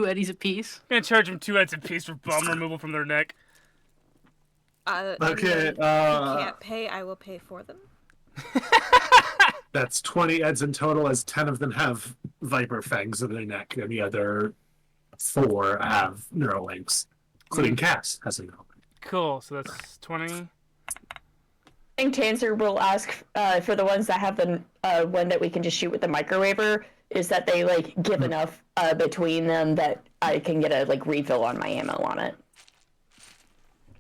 eddies apiece. I'm gonna charge him 2 heads apiece for bomb removal from their neck. Okay, If you can't pay, I will pay for them. that's 20 eds in total, as 10 of them have viper fangs in their neck, and the other 4 have neurolinks, including Cass has a neuralink. Cool. So that's 20. I think Tanzer will ask for the ones that have the one that we can just shoot with the microwaver, is that they give enough between them that I can get a refill on my ammo on it.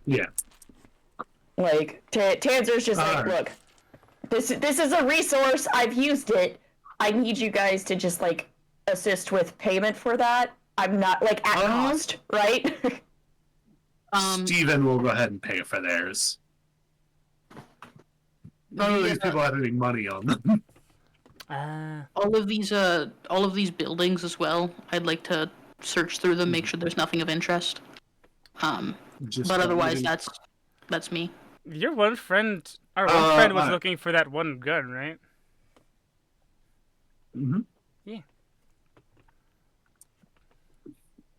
Yeah. Tanzer's just Alright. look, this is a resource. I've used it. I need you guys to just assist with payment for that. I'm not at cost, right? Steven will go ahead and pay for theirs. None of these people have any money on them. All of these buildings as well. I'd like to search through them, make sure there's nothing of interest. But otherwise, that's me. Your one friend, our one friend was looking for that one gun, right? Mm-hmm. Yeah.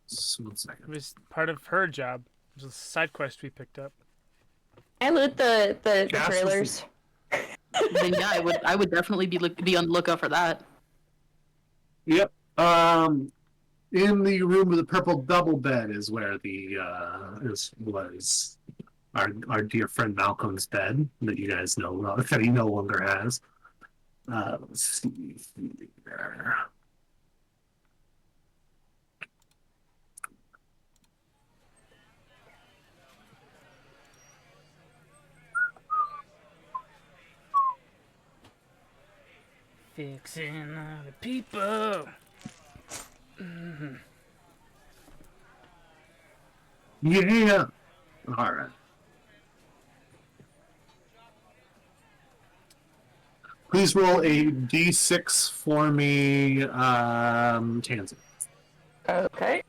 Just 1 second. It was part of her job. It was a side quest we picked up. I loot the Gas is- trailers. Then yeah, I would definitely be on the lookout for that. Yep. In the room with the purple double bed is where the was our dear friend Malcolm's bed that you guys know that he no longer has. Let's see there. Fixing other people. Mm-hmm. Yeah. All right. Please roll a d6 for me, Tansy. Okay.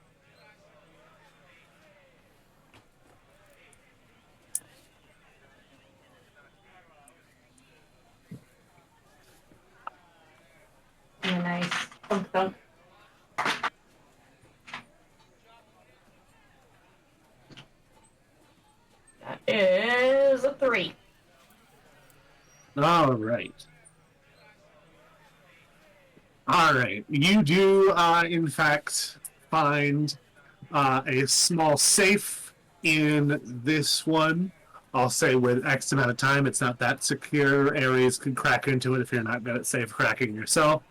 Nice. Thump. That is a 3. All right. All right. You do, in fact, find a small safe in this one. I'll say with X amount of time. It's not that secure. Aries can crack into it if you're not good at safe cracking yourself.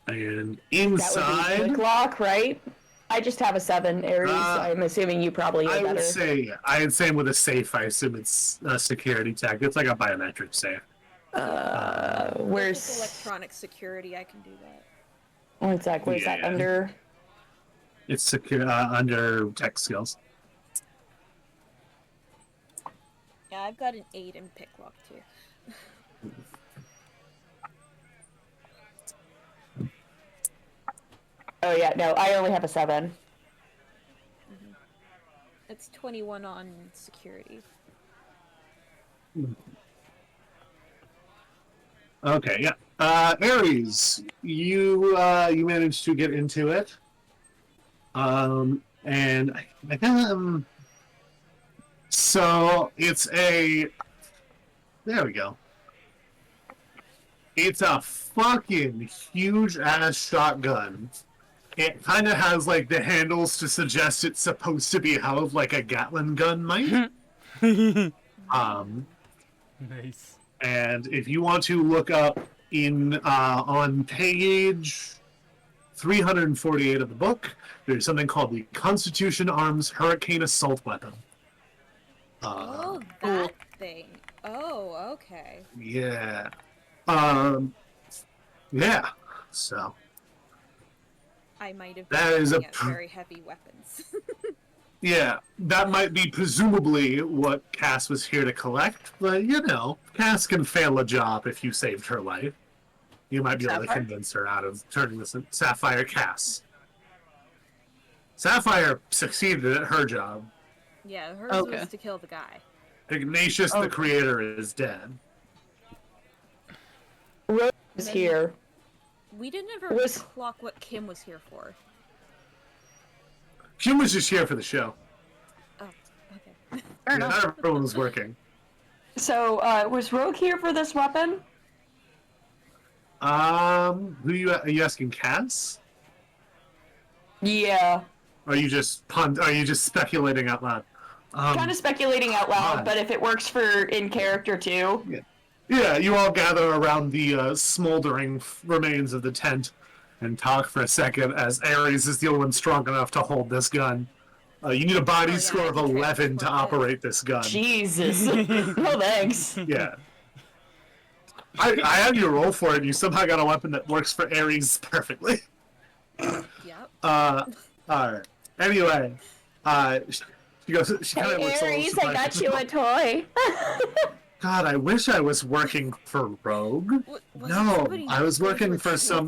And inside, That would be quick lock, right? I just have a 7, Aries. I'm assuming you probably are better. I'd say with a safe, I assume it's a security tech. It's like a biometric safe. Where's electronic security? I can do that. one sec? Where's that Yeah. under? It's secure under tech skills. Yeah, I've got an 8 in picklock too. Oh yeah, no, I only have a 7. It's 21 on security. Okay, yeah. Aries, you managed to get into it. And so it's there we go. It's a fucking huge ass shotgun. It kind of has like the handles to suggest it's supposed to be held like a Gatling gun might. Nice. And if you want to look up on page 348 of the book, there's something called the Constitution Arms Hurricane Assault Weapon. Oh, that thing. Oh, okay. Yeah. Yeah. So. I might have That been is looking at very heavy weapons. Yeah, that might be presumably what Cass was here to collect, but you know, Cass can fail a job if you saved her life. You might be able to Sapphire? convince her out of turning this in Sapphire Cass. Sapphire succeeded at her job. Yeah, hers Okay. was to kill the guy. Ignatius, the creator, is dead. Rose is here. We didn't ever Was- clock what Kim was here for. Kim was just here for the show. Oh, okay. Fair Yeah, enough. not everyone was working. So, was Rogue here for this weapon? Who are you asking, Cass? Yeah. Or are you just speculating out loud? Kind of speculating out loud, God. but if it works for in character too. Yeah, you all gather around the smoldering remains of the tent and talk for a second as Ares is the only one strong enough to hold this gun. You need a body yeah, score I of can 11 to transfer it. operate this gun. Jesus. No thanks. Yeah. I had you roll for it, and you somehow got a weapon that works for Ares perfectly. Yep. Alright. Anyway, She goes. She kind of Hey, looks a little Aries, I got surprised. you a toy. God, I wish I was working for Rogue. No, I was working for some.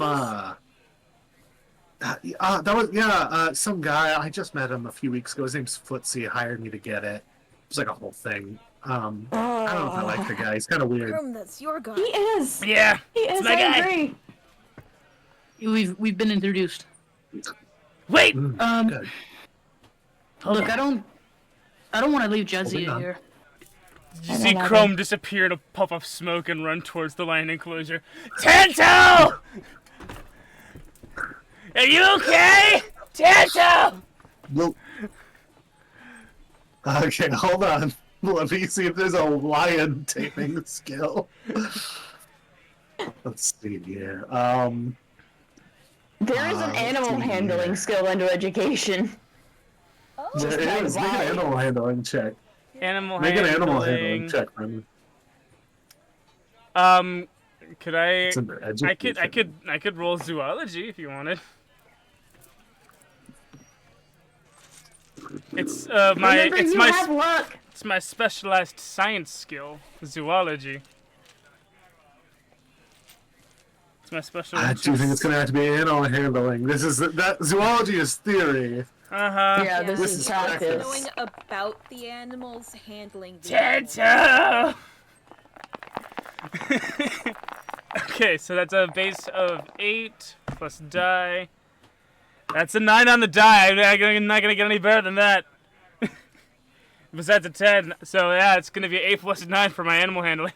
Some guy. I just met him a few weeks ago. His name's Footsie. He hired me to get it. It was like a whole thing. I don't know if I like the guy. He's kind of weird. That's your guy. He is. Yeah, He is. my I guy. agree. We've been introduced. Wait! Good. Look, I don't want to leave Holding Jadzia on. here. You see Chrome disappear in a puff of smoke and run towards the lion enclosure. Tanto! Are you okay? Tanto! Well, okay, hold on. Let me see if there's a lion taming skill. Let's see here. There is an animal handling skill under education. There is. Make an animal handling check. Animal Make an handling. animal handling check, man. Could I? It's under education. I could roll zoology if you wanted. It's Remember, you have luck. it's my specialized science skill, zoology. It's my special. I do think it's gonna have to be animal handling. This is that zoology is theory. Yeah, this This is is practice. Knowing about the animals, handling the Tanto! Okay, so that's a base of 8 plus die. That's a 9 on the die. I'm not gonna get any better than that. Besides a 10, so yeah, it's gonna be 8 plus 9 for my animal handling.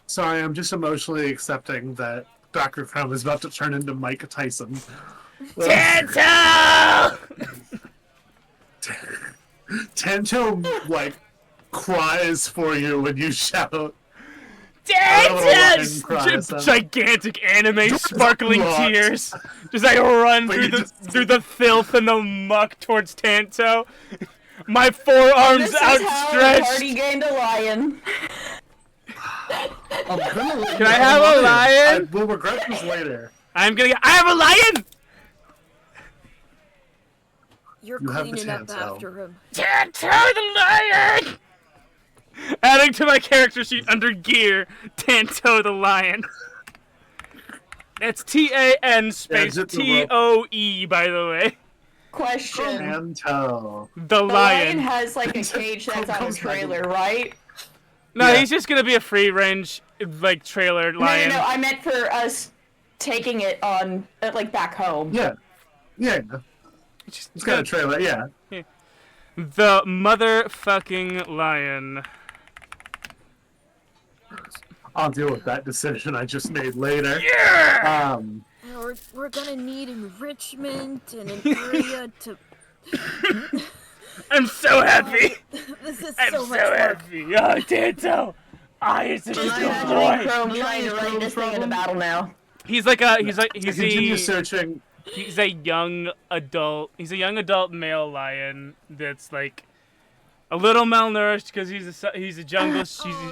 Sorry, I'm just emotionally accepting that Dr. Crum is about to turn into Mike Tyson. Tanto! Tanto, like, cries for you when you shout. Tanto! Gigantic anime sparkling What? tears. Just like run But through you the just- through the filth and the muck towards Tanto. My forearms This is how the outstretched. party gained a lion. Can I have a lion? We'll regret this later. I have a lion! You're You have the cleaning up Tanto. after him. Tanto the lion! Adding to my character sheet under gear, Tanto the lion. That's T-A-N space Yeah, zip the T-O-E, by the way. Question. Tanto. The The lion lion. has like a cage that's on a Comes back trailer, right? No, Yeah. he's just gonna be a free range, like, trailer lion. No, I meant for us taking it on, like, back home. Yeah. Yeah. Just It's got a trailer, yeah. the motherfucking lion. I'll deal with that decision I just made later. Yeah! We're gonna need enrichment and an area to. I'm so happy! This is I'm so so much work. happy! Oh, Tanto! It's a Just little imagine boy! Chrome The trying to lion's write this thing in the problem. battle now. He's like a, he's Continue searching. he's a young adult male lion that's like a little malnourished because he's a jungle.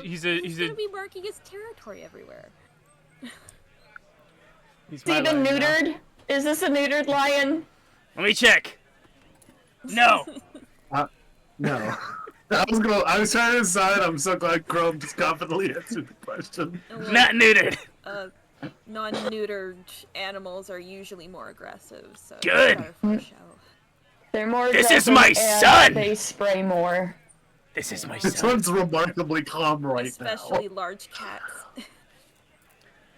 He's gonna be marking his territory everywhere. he's Is my he even lion now. neutered? Is this a neutered lion? Let me check. No. No. I was trying to decide. I'm so glad Chrome just confidently answered the question. Not neutered. Non-neutered animals are usually more aggressive, so Good. gotta flush out. They're more This is aggressive my and son! They spray more. This is my This son. one's remarkably calm right Especially now. large cats.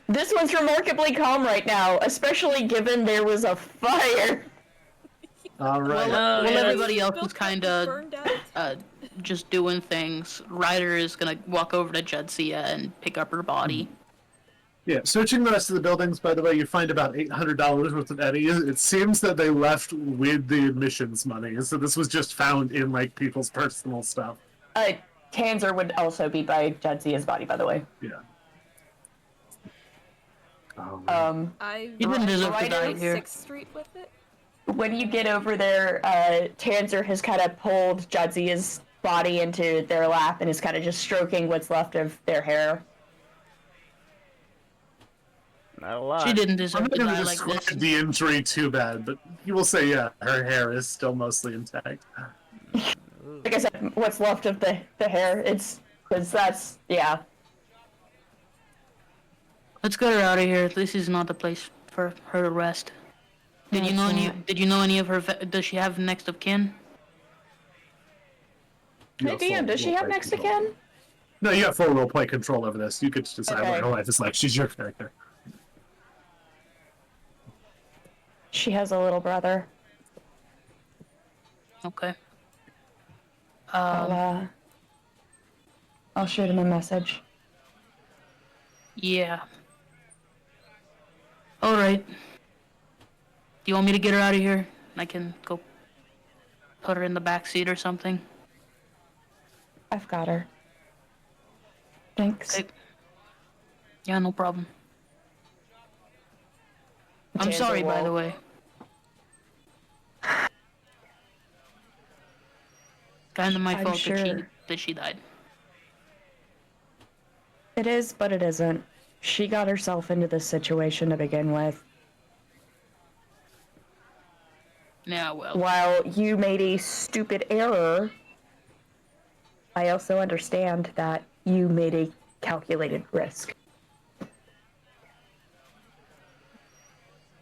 This one's remarkably calm right now, especially given there was a fire. All right. While yeah. everybody else was Built up kind and of burned out. just doing things, Ryder is gonna walk over to Jadzia and pick up her body. Yeah, searching the rest of the buildings, by the way, you find about $800 worth of eddies. It seems that they left with the admissions money, so this was just found in, like, people's personal stuff. Tanzer would also be by Jadzia's body, by the way. Yeah. I He didn't deserve to Ryder die here. 6th Street with it. When you get over there, Tanzer has kind of pulled Jadzia's body into their lap and is kind of just stroking what's left of their hair. Not a lot. She didn't I'm deserve not to going die to like describe this. the injury too bad, but you will say, yeah, her hair is still mostly intact. Like I said, what's left of the hair. It's because that's yeah. Let's get her out of here. This is not the place for her to rest. Did you know any? Did you know any of her? Does she have next of kin? Hey, DM, does she have next again? No, you have full roleplay control over this. You could decide what her life is like. She's your character. She has a little brother. Okay. I'll shoot him a message. Yeah. All right. Do you want me to get her out of here? I can go put her in the back seat or something. I've got her. Thanks. Okay. Yeah, no problem. I'm sorry, by the way. Kind of my fault that she died. It is, but it isn't. She got herself into this situation to begin with. Yeah, well. While you made a stupid error, I also understand that you made a calculated risk.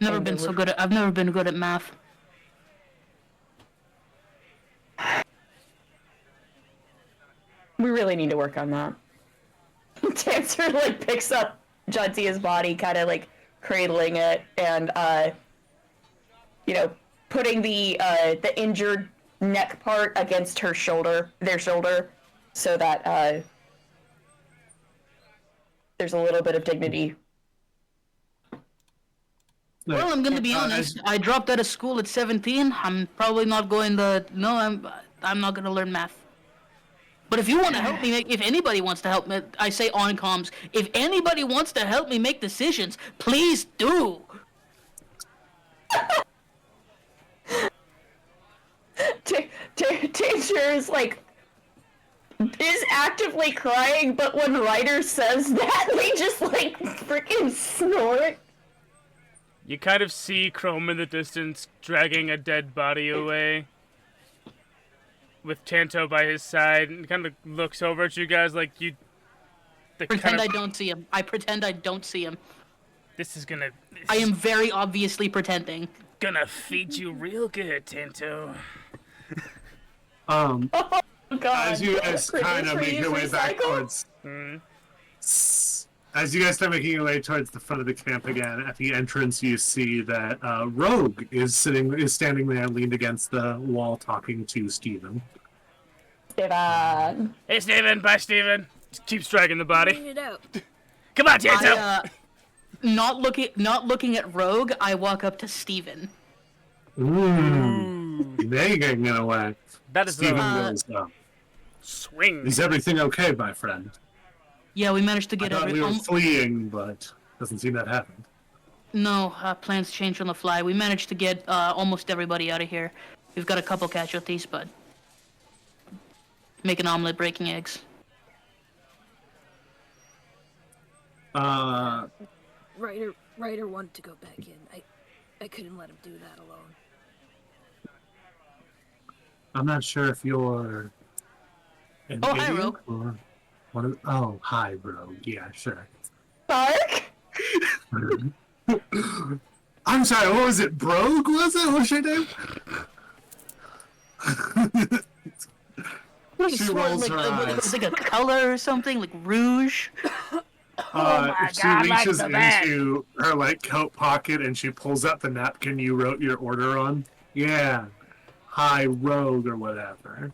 I've never been good at math. We really need to work on that. Dancer like picks up Jadzie's body, kind of like cradling it, and putting the injured neck part against her shoulder, so that there's a little bit of dignity. Well, I'm gonna be honest. I dropped out of school at 17. I'm probably not going to. No, I'm not gonna learn math. But if you want to help me if anybody wants to help me, I say on comms, if anybody wants to help me make decisions, please do. Teacher is actively crying, but when Ryder says that, they just freaking snort. You kind of see Chrome in the distance dragging a dead body away, with Tanto by his side, and kind of looks over at you guys like you. Pretend I don't see him. I pretend I don't see him. I am very obviously pretending. Gonna feed you real good, Tanto. Oh, God. As you guys kind of make your way back towards. As you guys start making your way towards the front of the camp again, at the entrance you see that Rogue is standing there, leaned against the wall, talking to Steven. Steven. Hey, Steven. Bye, Steven. Just keeps dragging the body. Bring it out. Come on, Tanto. Not looking at Rogue, I walk up to Steven. They're getting away. That is Steven goes, swing. Is everything okay, my friend? Yeah, we managed to get I thought we were fleeing, but doesn't seem that happened. No, plans changed on the fly. We managed to get almost everybody out of here. We've got a couple casualties, but make an omelet breaking eggs. Ryder wanted to go back in. I couldn't let him do that alone. I'm not sure if you're an hi, idiot Rogue. or hi, Rogue. Yeah, sure. Mark? I'm sorry, what was it? Brogue, was it? What's your name? She rolls her eyes. It's like a color or something, like rouge. She reaches into her coat pocket and she pulls out the napkin you wrote your order on. Yeah. Hi, Rogue, or whatever.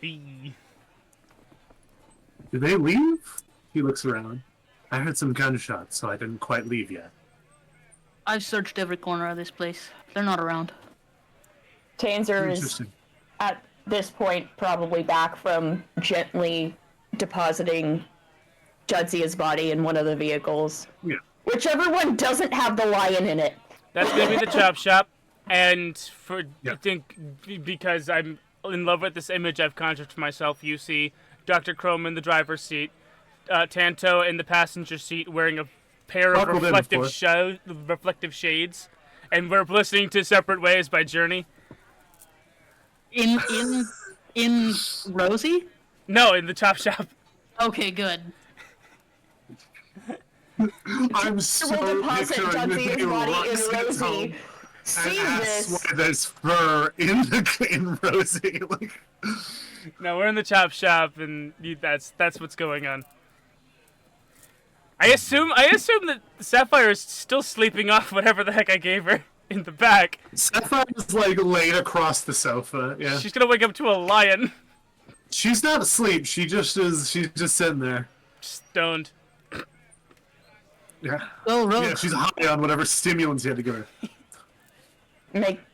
Did they leave? He looks around. I heard some gunshots, so I didn't quite leave yet. I've searched every corner of this place. They're not around. Tanzer is, at this point, probably back from gently depositing Judzia's body in one of the vehicles. Yeah. Whichever one doesn't have the lion in it. That's gonna be the chop shop. And I think because I'm in love with this image I've conjured for myself, you see Dr. Chrome in the driver's seat, Tanto in the passenger seat wearing a pair of reflective shades, and we're listening to Separate Ways by Journey. In Rosie? No, in the chop shop. Okay, good. I'm so We'll deposit picturing Judsy's the body in Roxy's Rosie. home See and this? ask why there's fur in Rosie. Like, No, we're in the chop shop, and that's what's going on. I assume that Sapphire is still sleeping off whatever the heck I gave her in the back. Sapphire's like laid across the sofa. Yeah, She's gonna wake up to a lion. she's not asleep. She just is. She's just sitting there. Stoned. Yeah. Well, Rogue, Yeah, she's high on whatever stimulants you had to give her.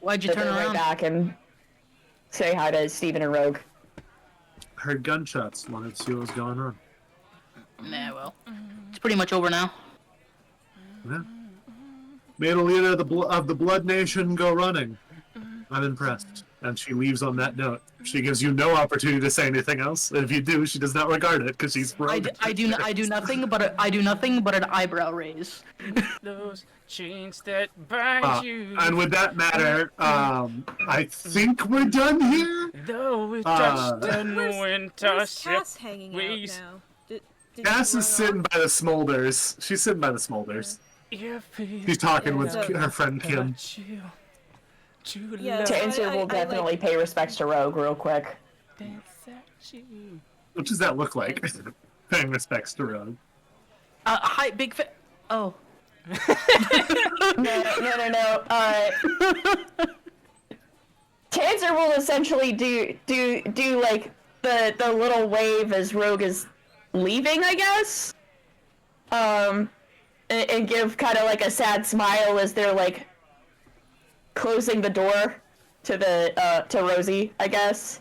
why'd you turn right around? back and say hi to Steven and Rogue. Heard gunshots. Wanted to see what was going on. Nah, well, it's pretty much over now. Yeah. Made a leader of the Blood Nation go running. I'm impressed. And she leaves on that note. She gives you no opportunity to say anything else. And if you do, she does not regard it because she's broke. I do nothing but an eyebrow raise. Those chains that bind you. And with that matter, I think we're done here. Though we touched in winter Where's ship. Cass hanging out now? Did Cass she is run sitting off? by the smolders. She's sitting by the smolders. She's talking with her friend Kim. Yeah, Tanser will definitely pay respects to Rogue real quick. What does that look like? Paying respects to Rogue. Hi, big fa- Oh. No. Tanser will essentially do like the little wave as Rogue is leaving, I guess. And give kind of like a sad smile as they're like closing the door to Rosie, I guess.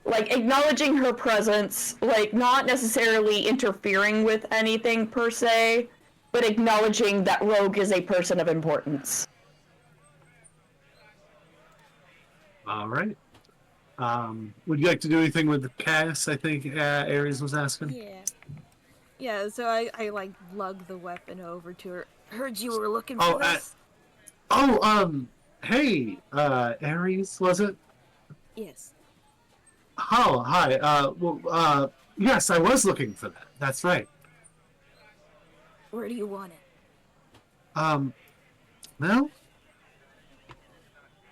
Like acknowledging her presence, like not necessarily interfering with anything per se, but acknowledging that Rogue is a person of importance. All right. Would you like to do anything with Cass? I think Ares was asking. Yeah. Yeah, so I like lug the weapon over to her. Heard you were looking for this? Hey, Ares, was it? Yes. Oh, hi. Yes, I was looking for that. That's right. Where do you want it? Well,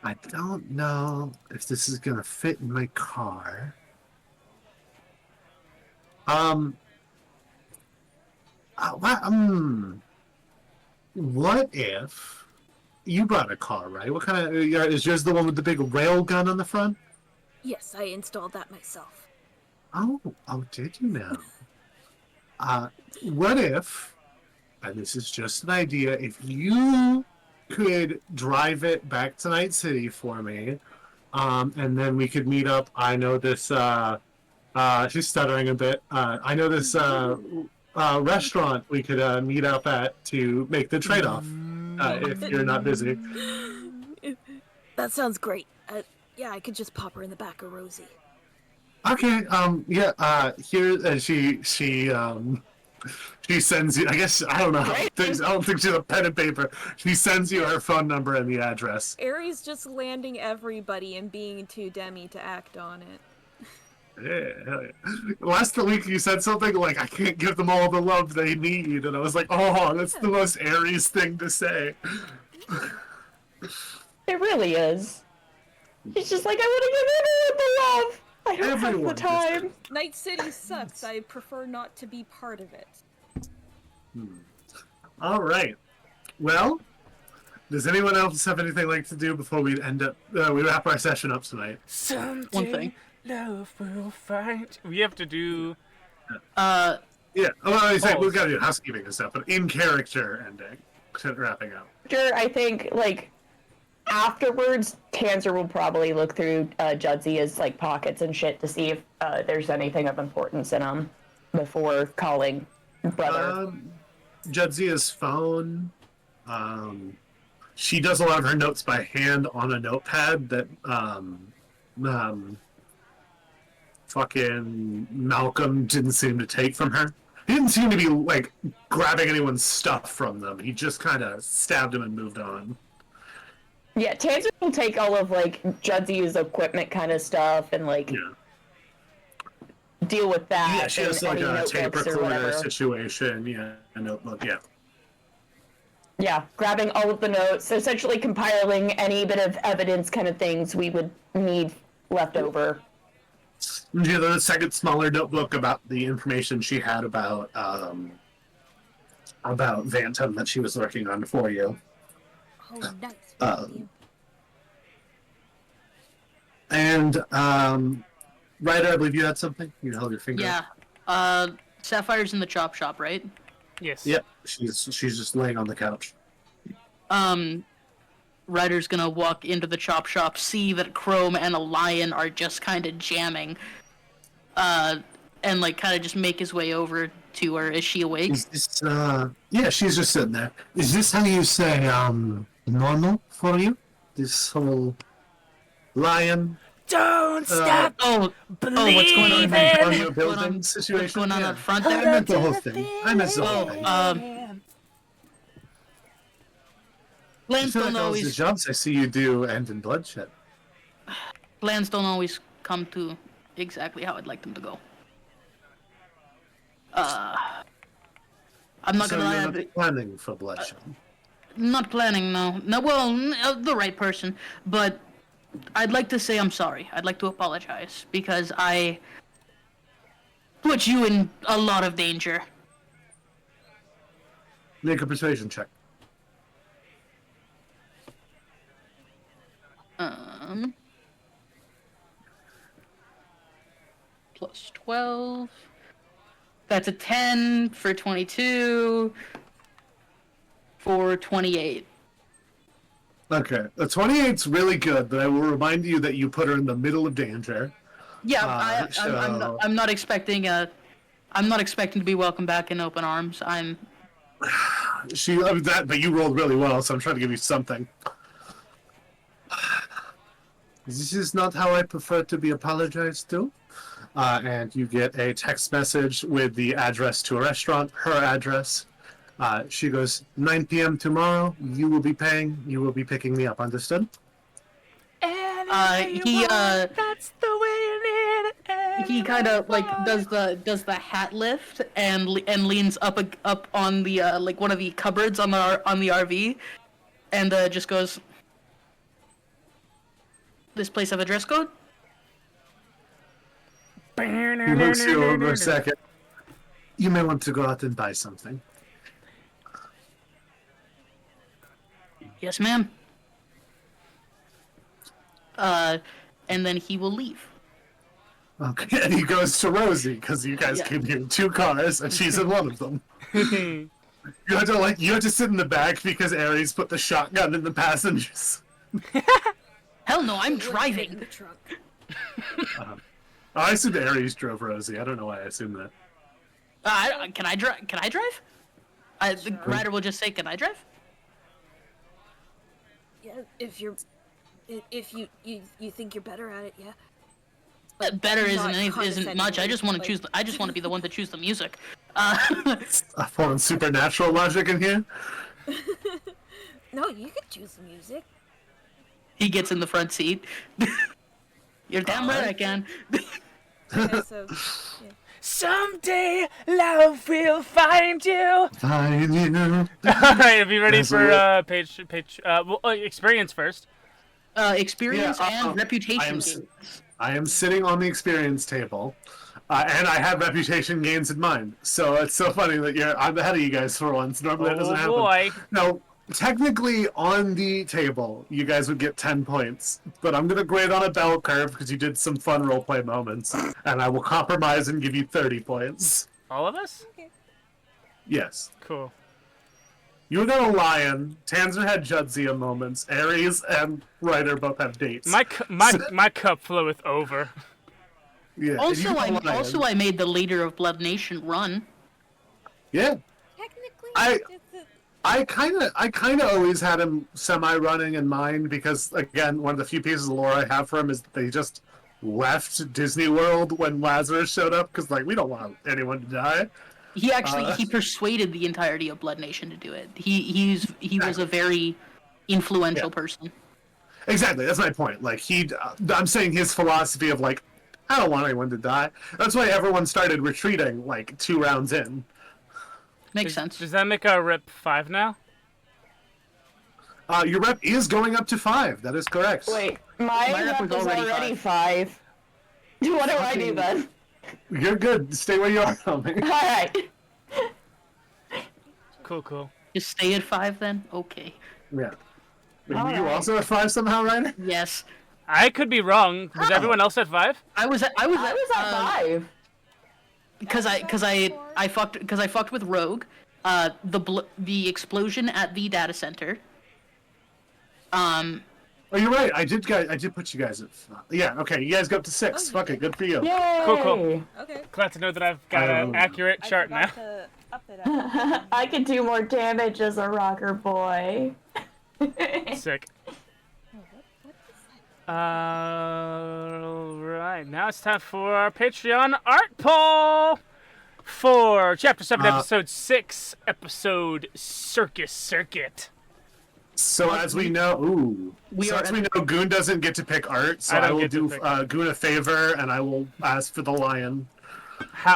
I don't know if this is gonna fit in my car. What if you brought a car, right? What kind of is yours the one with the big rail gun on the front? Yes, I installed that myself. Oh, did you now? What if, and this is just an idea, if you could drive it back to Night City for me, and then we could meet up. I know this, she's stuttering a bit. I know this restaurant we could meet up at to make the trade-off, if you're not busy. That sounds great. Yeah, I could just pop her in the back of Rosie. Okay, here, she sends you, I guess, I don't know how things, I don't think she has a pen and paper. She sends you her phone number and the address. Aries just landing everybody and being too demi to act on it. Yeah, hell yeah. Last week you said something like, I can't give them all the love they need, and I was like, oh, that's the most Aries thing to say. It really is. He's just like, I want to give everyone the love. I don't have the time. Night City sucks. I prefer not to be part of it. All right. Well, does anyone else have anything like to do before we end up? We wrap our session up tonight. Someday, One thing. love will find. We have to do. Yeah. Well, I say we've got to do housekeeping and stuff, but in character ending, wrapping up. Sure, I think, like, afterwards, Tanzer will probably look through Judsy's, like, pockets and shit to see if there's anything of importance in them before calling brother. Judzia's phone. She does a lot of her notes by hand on a notepad that fucking Malcolm didn't seem to take from her. He didn't seem to be, like, grabbing anyone's stuff from them. He just kind of stabbed him and moved on. Yeah, Tanzer will take all of, like, Judsy's equipment kind of stuff and, like, deal with that. Yeah, she has, like, any a tape notebooks or recorder whatever. situation. Yeah, a notebook, yeah. Yeah, grabbing all of the notes, essentially compiling any bit of evidence kind of things we would need left over. Yeah, the second smaller notebook about the information she had about Vantum that she was working on for you. Oh, nice. And Ryder, I believe you had something. You held your finger. Yeah. Sapphire's in the chop shop, right? Yes. Yep. She's just laying on the couch. Ryder's gonna walk into the chop shop, see that Chrome and a lion are just kind of jamming, and like kind of just make his way over to her. Is she awake? Is this? Yeah, she's just sitting there. Is this how you say normal for you? This whole lion. Don't stop Oh, believing. what's going on? On your What's building situation. What's going on Yeah. up front I there? meant the whole thing. I meant the whole thing. I Plans feel like don't all the always jobs I see you do end in bloodshed. come to exactly how I'd like them to go. I'm not So gonna lie. you're not planning for bloodshed. Not planning, no. No, well, the right person, but I'd like to say I'm sorry. I'd like to apologize because I put you in a lot of danger. Make a persuasion check. Plus 12. That's a 10 for 22 for 28. Okay, the 28's really good, but I will remind you that you put her in the middle of danger. Yeah, so- I'm not expecting to be welcomed back in open arms. I'm But you rolled really well, so I'm trying to give you something. This is not how I prefer to be apologized to. And you get a text message with the address to a restaurant, her address. She goes, 9 p.m. tomorrow, you will be paying, you will be picking me up, understood? That's the way you need it. he kind of like does the hat lift and leans up on the like one of the cupboards on the RV, and just goes, "This place have a dress code?" He looks you over a second. You may want to go out and buy something. Yes, ma'am. And then he will leave. Okay, and he goes to Rosie, because you guys Yeah. came here in 2 cars, and she's in one of them. You have to sit in the back because Ares put the shotgun in the passengers. Hell no, I'm It wouldn't fit in driving. the trunk. I assumed Ares drove Rosie. I don't know why I assumed that. Can I drive? Can I drive? The rider will just say, "Can I drive?" Yeah, if you think you're better at it, yeah. Better Not isn't much. I just want to condescendingly, choose. I just want to be the one to choose the music. I'm pulling supernatural logic in here. No, you could choose the music. He gets in the front seat. You're damn right I can. Yeah, so yeah. Someday love will find you. Find you. All right, be ready That's for a page. Experience first. Experience Yeah, and reputation. I am sitting on the experience table, and I have reputation gains in mind. So it's so funny that I'm ahead of you guys for once. Normally that doesn't happen. Boy. Now, technically, on the table, you guys would get 10 points, but I'm going to grade on a bell curve because you did some fun roleplay moments, and I will compromise and give you 30 points. All of us? Yes. Cool. You got a lion, Tanzer had Judsia moments, Ares and Ryder both have dates. My cup floweth over. Yeah, and you got a lion. I made the leader of Blood Nation run. Yeah. Technically, I kind of always had him semi-running in mind because, again, one of the few pieces of lore I have for him is that they just left Disney World when Lazarus showed up because, like, we don't want anyone to die. He actually he persuaded the entirety of Blood Nation to do it. He was a very influential person. Exactly, that's my point. Like I'm saying his philosophy of like, I don't want anyone to die. That's why everyone started retreating like 2 rounds in. Makes sense. Does that make our rep 5 now? Your rep is going up to 5. That is correct. Wait, my rep was already 5. What do I do then? You're good. Stay where you are, homie. Alright. Cool. Just stay at 5 then? Okay. Yeah. You Alright. also at 5 somehow, Ryan? Yes. I could be wrong. Was everyone else at 5? I was at I was at 5. because I fucked with Rogue. The explosion at the data center. Oh, you're right. I did put you guys at 5. Yeah, okay. You guys go up to 6. Fuck it. Good for you. Yay! Cool. Okay. Glad to know that I've got an accurate chart now. To up it up. I can do more damage as a rocker boy. Sick. Alright, now it's time for our Patreon art poll for Chapter 7, Episode 6, Episode Circus Circuit. So as we know, as we know, Goon doesn't get to pick art, so I will do Goon a favor, and I will ask for the lion.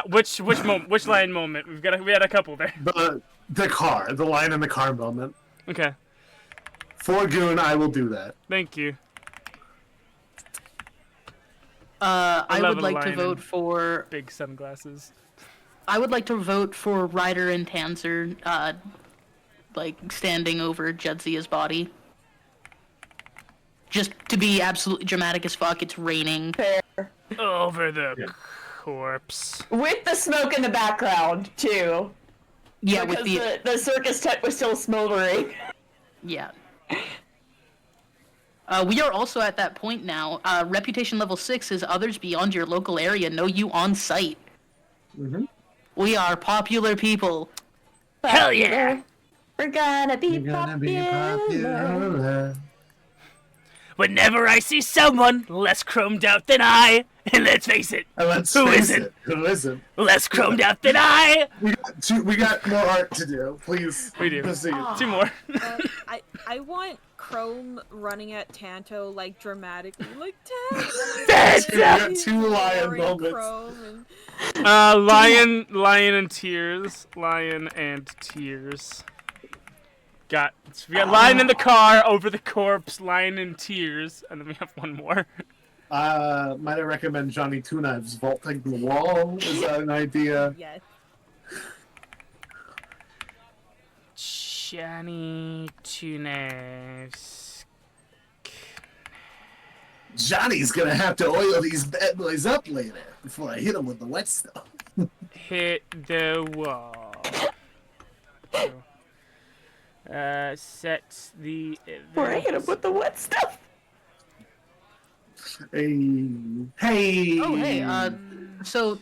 Which lion moment? We had a couple there. The lion in the car moment. Okay, For Goon, I will do that. thank you. I love would a like lion to vote in for. Big sunglasses. I would like to vote for Ryder and Tanzer, like standing over Judzia's body. Just to be absolutely dramatic as fuck. It's raining. Fair. Over the corpse. With the smoke in the background, too. Yeah, Because with the circus tent was still smoldering. Yeah. We are also at that point now. Reputation level 6 is others beyond your local area know you on site. Mm-hmm. We are popular people. Hell yeah! We're gonna be You're gonna be popular. popular. Whenever I see someone less chromed out than I, and let's face it, who isn't? Who isn't? Less chromed out than I. We got more art to do. Please. We do. Proceed. 2 more. I want Chrome running at Tanto like dramatically, like Tanto. We got 2 lion moments. Lion and tears. So we got lion in the car, over the corpse, lion in tears, and then we have 1 more. Might I recommend Johnny Two Knives vaulting the wall? Is that an idea? Yes. Johnny Two Knives. Johnny's gonna have to oil these bad boys up later before I hit him with the wet stuff. Hit the wall. Set the event. Before I hit him with the wet stuff. Hey. Oh, hey, so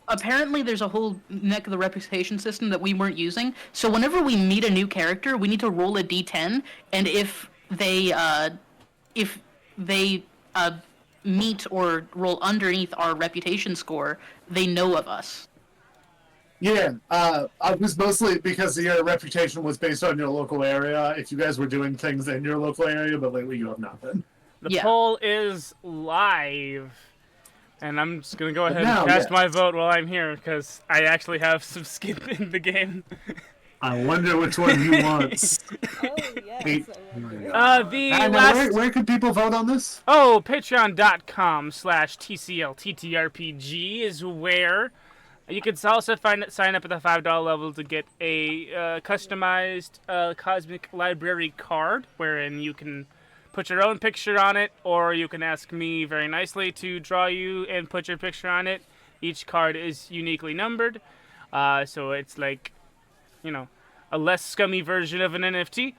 apparently there's a whole neck of the reputation system that we weren't using. So whenever we meet a new character, we need to roll a d10, and if they meet or roll underneath our reputation score, they know of us. Yeah, I was mostly because your reputation was based on your local area. If you guys were doing things in your local area, but lately you have not been. The poll is live. And I'm just going to go ahead and cast my vote while I'm here, because I actually have some skin in the game. I wonder which one you want. Oh yes. Where can people vote on this? Oh, patreon.com/TCLTTRPG is where you can also sign up at the $5 level to get a customized Cosmic Library card, wherein you can put your own picture on it, or you can ask me very nicely to draw you and put your picture on it. Each card is uniquely numbered, so it's like, you know, a less scummy version of an NFT.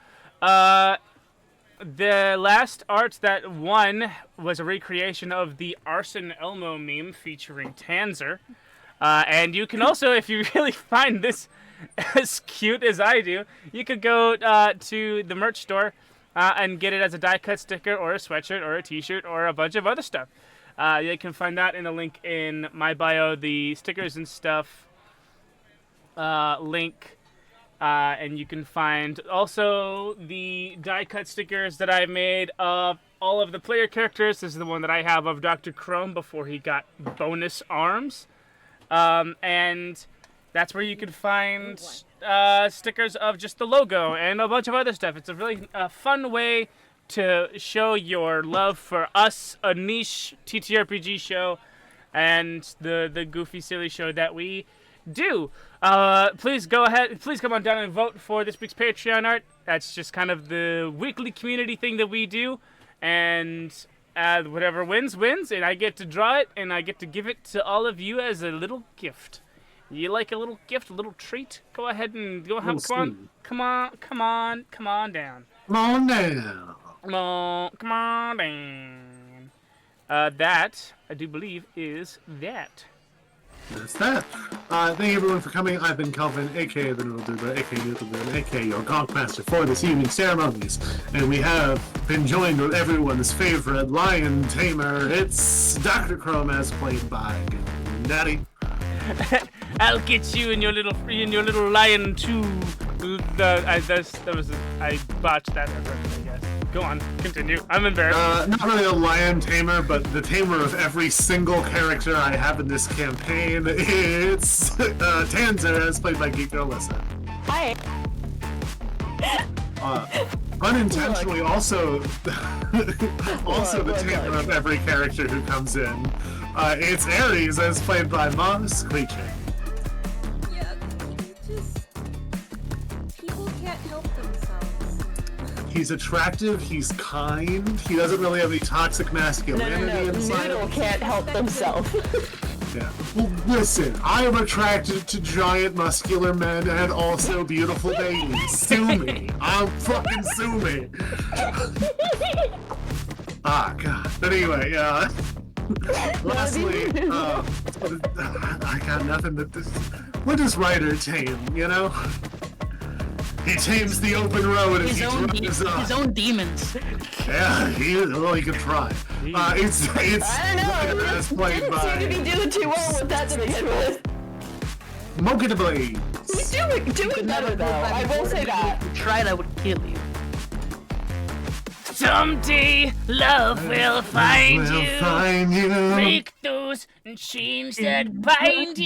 The last art that won was a recreation of the Arson Elmo meme featuring Tanzer. And you can also, if you really find this as cute as I do, you could go to the merch store and get it as a die-cut sticker or a sweatshirt or a t-shirt or a bunch of other stuff. You can find that in a link in my bio. The stickers and stuff link And you can find also the die-cut stickers that I made of all of the player characters. This is the one that I have of Dr. Chrome before he got bonus arms. And that's where you can find stickers of just the logo and a bunch of other stuff. It's a really fun way to show your love for us, a niche TTRPG show, and the goofy, silly show that we do. Please go ahead. Please come on down and vote for this week's Patreon art. That's just kind of the weekly community thing that we do, and whatever wins, and I get to draw it, and I get to give it to all of you as a little gift. You like a little gift, a little treat? Go ahead and come on down. Come on now. Come on down. That, I do believe, is that. That's that. Thank you everyone for coming. I've been Calvin, aka the Noodledoodler, aka Noodledoodler, aka your Gonk Master for this evening's ceremonies. And we have been joined with everyone's favorite lion tamer. It's Dr. Chrome, as played by Daddy. I'll get you in your little lion too. I botched that reference, I guess. Go on, continue. I'm embarrassed. Not really a lion tamer, but the tamer of every single character I have in this campaign. It's Tanzer, as played by GamerGirlllisa. Hi. Unintentionally, also the tamer of every character who comes in. It's Ares, as played by Moss Creature. Yeah, people can't help themselves. He's attractive, he's kind, he doesn't really have any toxic masculinity inside Noodle him. can't help themselves. Yeah. Well, listen, I am attracted to giant muscular men and also beautiful babies. Sue me. Fucking sue me. God. But anyway, lastly, I got nothing that this. What does Ryder tame, you know? He tames the open road and His own demons. Yeah, he can try. It's I don't know. Ryder, as played Didn't seem to be by doing too well with that to begin with. Monkey the Blade. He's doing better though. I will say that. If you tried, I would kill you. Someday love will find you. Find you. Break those chains that bind you.